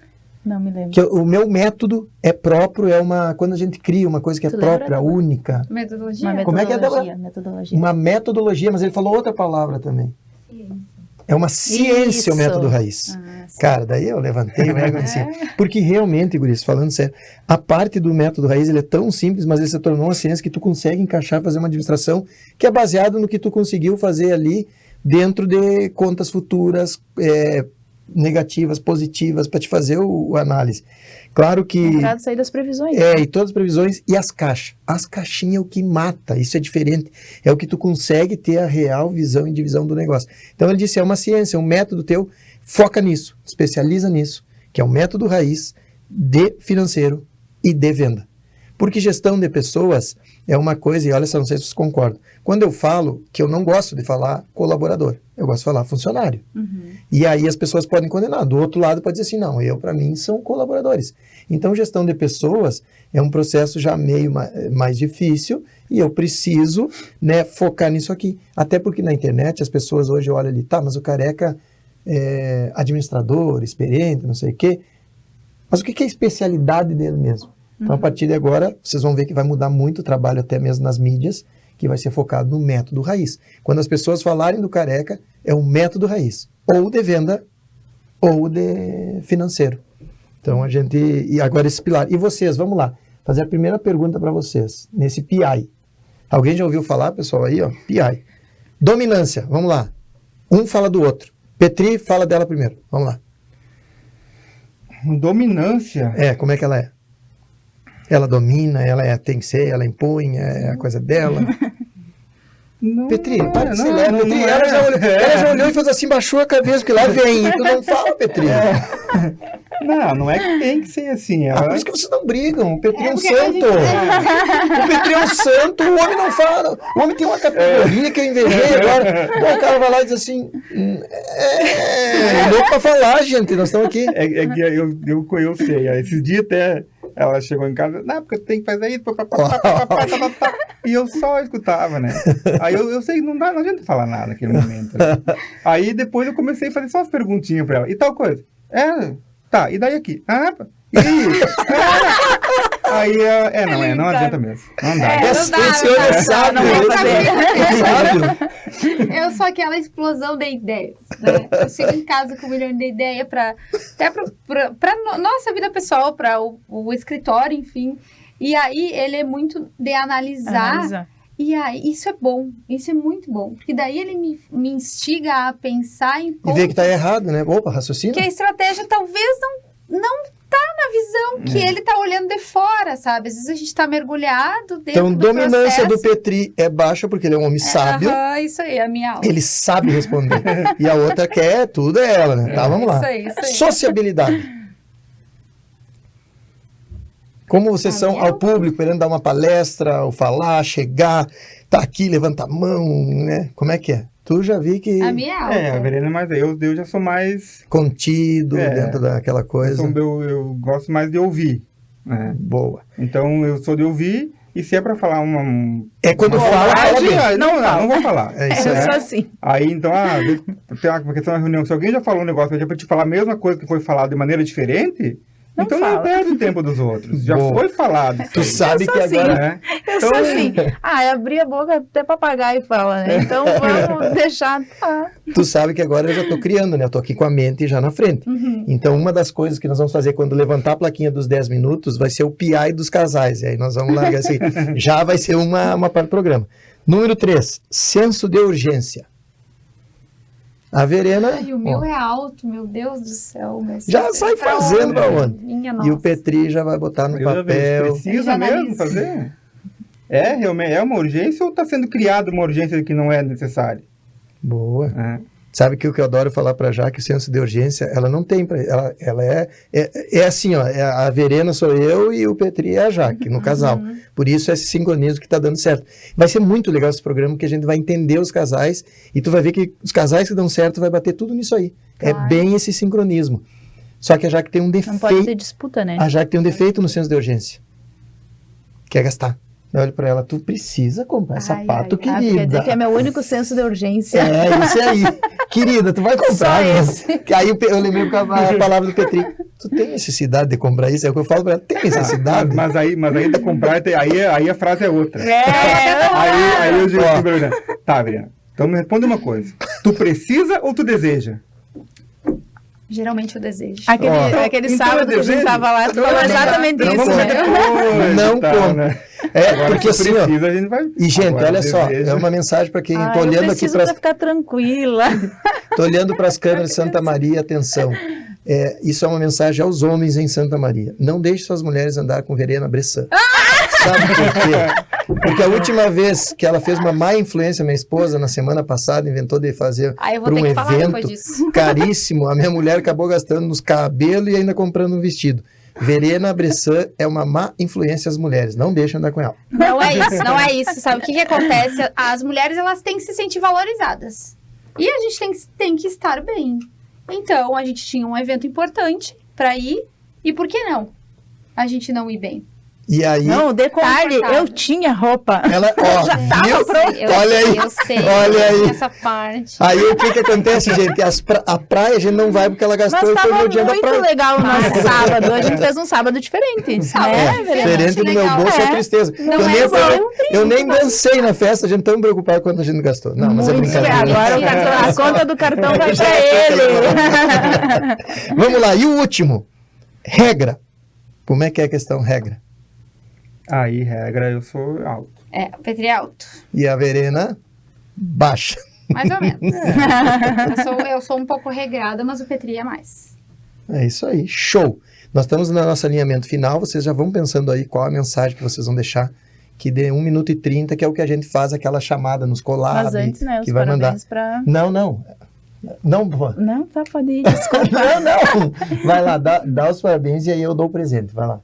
Não me lembro. Que o meu método é próprio, quando a gente cria uma coisa que é Tu lembra, própria, Débora? única. Metodologia. Como é que é, Débora? Metodologia. Uma metodologia, mas ele falou outra palavra também. É uma ciência o Isso. método raiz. Ah, sim. Cara, daí eu levantei o ego assim. Porque realmente, Guris, falando sério, a parte do método raiz ele é tão simples, mas ele se tornou uma ciência que tu consegue encaixar, fazer uma administração que é baseado no que tu conseguiu fazer ali dentro de contas futuras, negativas, positivas, para te fazer o análise. Claro que... Entrada e sair das previsões. E todas as previsões e as caixas. As caixinhas é o que mata, isso é diferente. É o que tu consegue ter a real visão e divisão do negócio. Então ele disse, é uma ciência, um método teu, foca nisso, especializa nisso, que é um método raiz de financeiro e de venda. Porque gestão de pessoas é uma coisa, e olha só, não sei se vocês concordam. Quando eu falo que eu não gosto de falar colaborador, eu gosto de falar funcionário. E aí as pessoas podem condenar. Do outro lado pode dizer assim, não, para mim são colaboradores. Então gestão de pessoas é um processo já meio mais difícil e eu preciso, né, focar nisso aqui. Até porque na internet as pessoas hoje olham ali, tá, mas o Careca é administrador, experiente, não sei o quê. Mas o que é a especialidade dele mesmo? Então, a partir de agora, vocês vão ver que vai mudar muito o trabalho, até mesmo nas mídias, que vai ser focado no método raiz. Quando as pessoas falarem do Careca, é um método raiz, ou de venda, ou de financeiro. Então, e agora esse pilar. E vocês, vamos lá, fazer a primeira pergunta para vocês, nesse PI. Alguém já ouviu falar, pessoal, aí, ó? PI. Dominância, vamos lá. Um fala do outro. Petri fala dela primeiro, vamos lá. Dominância. Como é que ela é? Ela domina, tem que ser, ela impõe, é a coisa dela. Não, Petri, para de ser não, leve, não, Petri. não Ela é. já olhou e fez assim, baixou a cabeça, porque lá vem, e tu não fala, Petri. Não é que tem que ser assim. Por isso que vocês não brigam. O Petri é um porque santo. a gente- O Petri é um santo, o homem não fala. O homem tem uma categoria que eu invejei agora. Pô, o cara vai lá e diz assim, louco pra falar, gente, nós estamos aqui. É que eu sei. Aí, esses dias até ela chegou em casa, não, porque tem que fazer isso, e eu só escutava, né? Aí eu sei que não adianta falar nada naquele momento. Né? Aí depois eu comecei a fazer só as perguntinhas pra ela. E tal coisa. Tá, e daí aqui? E aí? Aí, não adianta mesmo. Não dá. Esse homem é sábio. Eu sou aquela explosão de ideias, né? Eu chego em casa com 1 milhão de ideias até pra nossa vida pessoal, para o escritório, enfim. E aí ele é muito de analisar. E aí, isso é bom, isso é muito bom. Porque daí ele me instiga a pensar em E ver que tá errado, né? Opa, raciocínio. que a estratégia talvez não tá na visão que ele tá olhando de fora, sabe? Às vezes a gente tá mergulhado dentro Então, do dominância processo. do Petri é baixa, porque ele é um homem sábio. Isso aí, a minha aula. Ele sabe responder. E a outra quer, tudo é ela, né? Tá, vamos lá. Isso aí. Sociabilidade. Como vocês são ao público, querendo dar uma palestra, ou falar, chegar, tá aqui, levanta a mão, né? Como é que é? Tu já vi que A minha aula. A Verena é mais... Eu já sou mais... contido dentro daquela coisa. Eu gosto mais de ouvir. Né? Boa. Então, eu sou de ouvir, e se é pra falar Quando fala bem. Não vou falar. É isso Eu aí. sou assim. Aí, então, tem uma questão da reunião. Se alguém já falou um negócio, já pra te falar a mesma coisa que foi falado de maneira diferente... Não então fala. não perde o tempo dos outros. Já Boa. foi falado. Tu sabe sou que assim. agora... Né? Eu sou assim. Abrir a boca até papagaio fala, né? Então vamos deixar. Tu sabe que agora eu já tô criando, né? Eu tô aqui com a mente já na frente. Então, uma das coisas que nós vamos fazer quando levantar a plaquinha dos 10 minutos vai ser o PI dos casais. E aí nós vamos largar assim. Já vai ser uma parte do programa. Número 3, senso de urgência. A Verena... Ai, o meu é alto, meu Deus do céu. Já sai fazendo pra onde? Minha E nossa. o Petri já vai botar no Eu já vejo, papel. precisa mesmo fazer? Realmente é uma urgência ou está sendo criada uma urgência que não é necessária? Boa. É. Sabe que o que eu adoro falar pra Jaque, o senso de urgência, ela não tem, ela é assim, ó, a Verena sou eu e o Petri é a Jaque, no casal. Por isso esse sincronismo que tá dando certo. Vai ser muito legal esse programa, que a gente vai entender os casais, e tu vai ver que os casais que dão certo vai bater tudo nisso aí. Claro. É bem esse sincronismo. Só que a Jaque tem um Não pode ter defeito, disputa, né? a Jaque tem um defeito no senso de urgência. Quer gastar. Eu olho pra ela, tu precisa comprar sapato, Quer querida. dizer que é meu único senso de urgência. Isso aí. Querida, tu vai comprar. Só né? esse. Que aí eu lembrei a palavra do Petri. Tu tem necessidade de comprar isso? É o que eu falo pra ela. Tem necessidade? Mas aí de comprar, aí a frase é outra. É. Aí eu digo assim, Verena, tá, Verena, então me responde uma coisa. Tu precisa ou tu deseja? Geralmente eu desejo. Aquele então sábado que a gente desejo. tava lá, tu falou exatamente Não isso, vamos né? meter coisa Não e tal, como. né? É, Agora, porque se assim, ó. precisa, a gente vai... E, gente, Agora, olha só, desejo. é uma mensagem para quem tô Eu olhando aqui preciso para pra ficar tranquila. tô olhando para as câmeras de Santa Maria, atenção. Isso é uma mensagem aos homens em Santa Maria. Não deixe suas mulheres andar com Verena Bressan. Sabe por quê? Porque a última vez que ela fez uma má influência, minha esposa, na semana passada, inventou de fazer Aí eu vou para ter um que falar depois evento disso. caríssimo. A minha mulher acabou gastando nos cabelos e ainda comprando um vestido. Verena Bressan é uma má influência às mulheres. Não deixe andar com ela. Não é isso. Sabe o que acontece? As mulheres, elas têm que se sentir valorizadas. E a gente tem que estar bem. Então, a gente tinha um evento importante pra ir. E por que não? A gente não ir bem. E aí, Não, detalhe, eu tinha roupa. ela, ó, viu? Eu Olha aí, sei. olha aí. Essa parte. Aí o que acontece, gente? A praia a gente não vai porque ela gastou Mas e foi tava no dia da muito praia. legal o nosso sábado. A gente fez um sábado diferente. Né, Verena? Diferente do meu legal. bolso é É. tristeza. Não eu, é nem, bom. eu nem dancei na festa, a gente tão preocupado quanto a gente gastou. Não, mas é Muito brincadeira. bem. Agora a conta do cartão vai Já pra é ele. Vamos lá, e o último? Regra. Como é que é a questão regra? Aí, regra, eu sou alto. O Petri é alto. E a Verena, baixa. Mais ou menos. Eu sou um pouco regrada, mas o Petri é mais. É isso aí, show! Nós estamos no nosso alinhamento final, vocês já vão pensando aí qual a mensagem que vocês vão deixar, que dê 1 minuto e 30, que é o que a gente faz, aquela chamada nos collab, Mas antes, né, os que vai mandar. parabéns pra... Não, pô. Não, tá, pode ir, desculpa. Não. Vai lá, dá os parabéns e aí eu dou o presente, vai lá.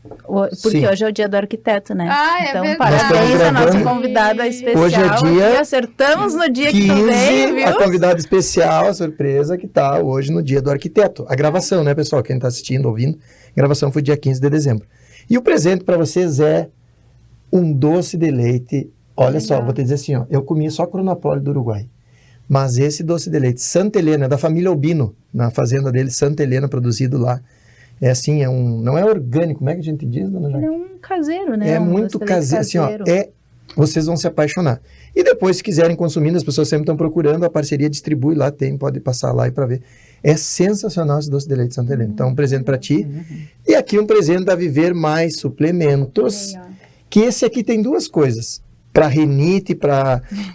Porque Sim. hoje é o dia do arquiteto, né? Ah, é então, verdade. parabéns à nossa Gravando. convidada especial. Hoje é dia E acertamos no dia que tu veio, viu? a convidada especial, a surpresa, que tá hoje no dia do arquiteto. A gravação, né, pessoal? Quem tá assistindo, ouvindo, a gravação foi dia 15 de dezembro. E o presente para vocês é um doce de leite. Olha só, vou te dizer assim, ó, eu comi só Cronopole do Uruguai. Mas esse doce de leite, Santa Helena, da família Albino, na fazenda dele, Santa Helena, produzido lá. É assim, não é orgânico, como é que a gente diz, dona Jaque? Ele é um caseiro, né? É Um muito doce de leite caseiro, assim, ó, vocês vão se apaixonar. E depois, se quiserem consumindo, as pessoas sempre estão procurando, a parceria distribui lá, pode passar lá e para ver. É sensacional esse doce de leite Santa Helena. Então, um presente para ti. E aqui um presente da Viver Mais Suplementos, que esse aqui tem duas coisas. Para rinite,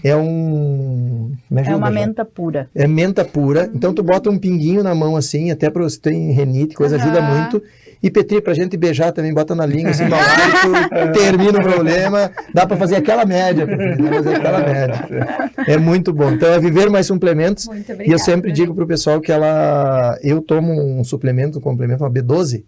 é uma menta pura. É menta pura. Então, tu bota um pinguinho na mão assim, até para você ter rinite, coisa ajuda muito. E Petri, pra gente beijar também, bota na língua, assim, termina o problema. Dá para fazer aquela média, Petri, dá pra fazer aquela média. É muito bom. Então, é Viver Mais Suplementos. Muito obrigada, E eu sempre digo pro pessoal que eu tomo um suplemento, um complemento, uma B12.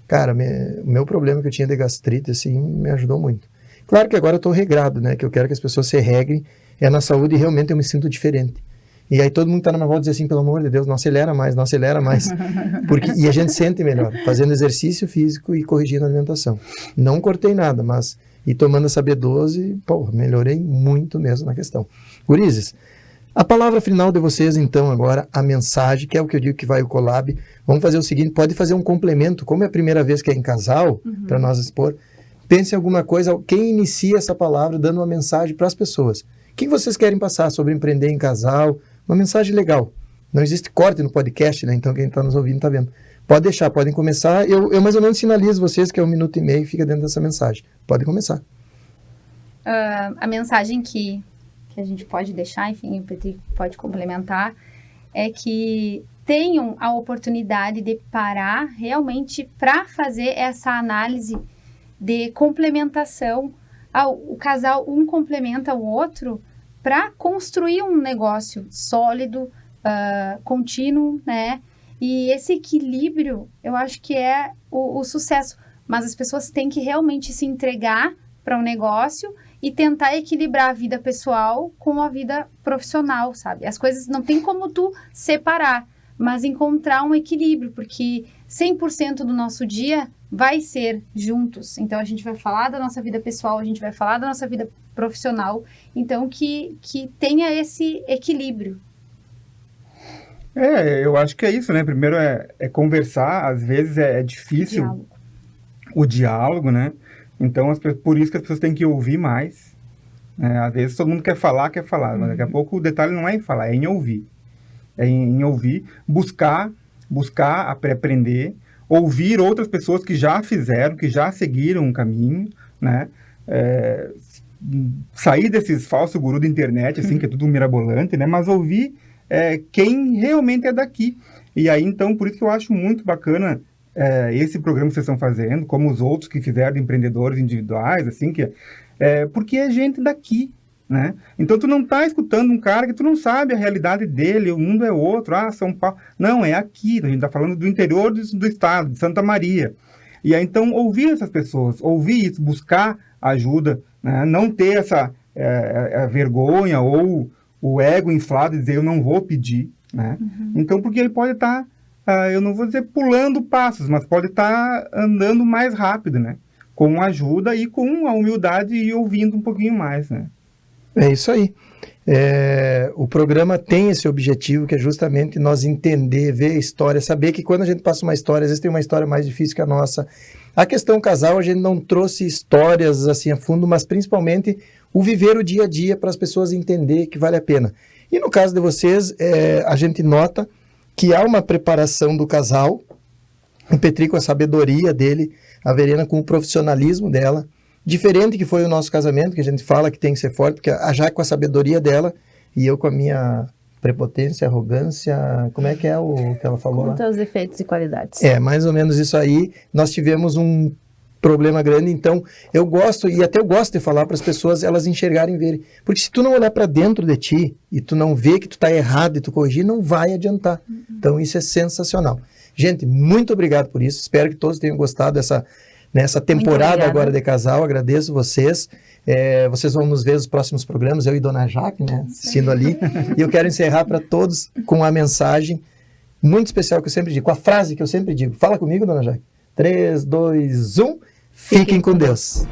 Cara, o meu problema que eu tinha de gastrite, assim, me ajudou muito. Claro que agora eu estou regrado, né? Que eu quero que as pessoas se regrem. É na saúde e realmente eu me sinto diferente. E aí todo mundo está na minha volta e diz assim, pelo amor de Deus, não acelera mais. E a gente sente melhor, fazendo exercício físico e corrigindo a alimentação. Não cortei nada, mas... E tomando essa B12, melhorei muito mesmo na questão. Gurizes, a palavra final de vocês, então, agora, a mensagem, que é o que eu digo que vai o collab. Vamos fazer o seguinte, pode fazer um complemento. Como é a primeira vez que é em casal, para nós expor... Pense em alguma coisa, quem inicia essa palavra dando uma mensagem para as pessoas. O que vocês querem passar sobre empreender em casal? Uma mensagem legal. Não existe corte no podcast, né? Então quem está nos ouvindo está vendo. Pode deixar, podem começar. Eu mais ou menos sinalizo vocês que é 1 minuto e meio e fica dentro dessa mensagem. Pode começar. A mensagem que a gente pode deixar, enfim, o Petri pode complementar, é que tenham a oportunidade de parar realmente para fazer essa análise de complementação. O casal, um complementa o outro para construir um negócio sólido, contínuo, né? E esse equilíbrio, eu acho que é o sucesso. Mas as pessoas têm que realmente se entregar para um negócio e tentar equilibrar a vida pessoal com a vida profissional, sabe? As coisas não tem como tu separar, mas encontrar um equilíbrio, porque 100% do nosso dia vai ser juntos. Então, a gente vai falar da nossa vida pessoal, a gente vai falar da nossa vida profissional. Então, que tenha esse equilíbrio. Eu acho que é isso, né? Primeiro é conversar, às vezes é difícil o diálogo, né? Então, por isso que as pessoas têm que ouvir mais. Às vezes todo mundo quer falar, mas daqui a pouco o detalhe não é em falar, é em ouvir. É em ouvir, buscar aprender, ouvir outras pessoas que já fizeram, que já seguiram um caminho, né? Sair desses falsos gurus da internet, assim, que é tudo mirabolante, né? Mas ouvir quem realmente é daqui. E aí, então, por isso que eu acho muito bacana esse programa que vocês estão fazendo, como os outros que fizeram de empreendedores individuais, assim, porque é gente daqui, né? Então, tu não tá escutando um cara que tu não sabe a realidade dele, o mundo é outro, São Paulo... Não, é aqui, a gente tá falando do interior do estado, de Santa Maria. E aí, então, ouvir essas pessoas, ouvir isso, buscar ajuda, né? Não ter essa vergonha ou o ego inflado e dizer, eu não vou pedir, né? Então, porque ele pode estar, eu não vou dizer pulando passos, mas pode estar andando mais rápido, né? Com ajuda e com a humildade e ouvindo um pouquinho mais, né? É isso aí. O programa tem esse objetivo, que é justamente nós entender, ver a história, saber que quando a gente passa uma história, às vezes tem uma história mais difícil que a nossa. A questão casal, a gente não trouxe histórias assim a fundo, mas principalmente o viver o dia a dia para as pessoas entenderem que vale a pena. E no caso de vocês, a gente nota que há uma preparação do casal, o Petri com a sabedoria dele, a Verena com o profissionalismo dela, diferente que foi o nosso casamento, que a gente fala que tem que ser forte, porque a Jaque com a sabedoria dela e eu com a minha prepotência, arrogância, como é que é o que ela falou lá? Conta os defeitos e qualidades. É, mais ou menos isso aí. Nós tivemos um problema grande, então eu gosto, e até eu gosto de falar para as pessoas elas enxergarem e verem. Porque se tu não olhar para dentro de ti e tu não vê que tu tá errado e tu corrigir, não vai adiantar. Então isso é sensacional. Gente, muito obrigado por isso. Espero que todos tenham gostado nessa temporada agora de casal. Agradeço vocês. Vocês vão nos ver nos próximos programas, eu e Dona Jaque, né, assistindo ali. E eu quero encerrar para todos com a mensagem muito especial que eu sempre digo, com a frase que eu sempre digo. Fala comigo, Dona Jaque. 3, 2, 1. Fiquem com Deus.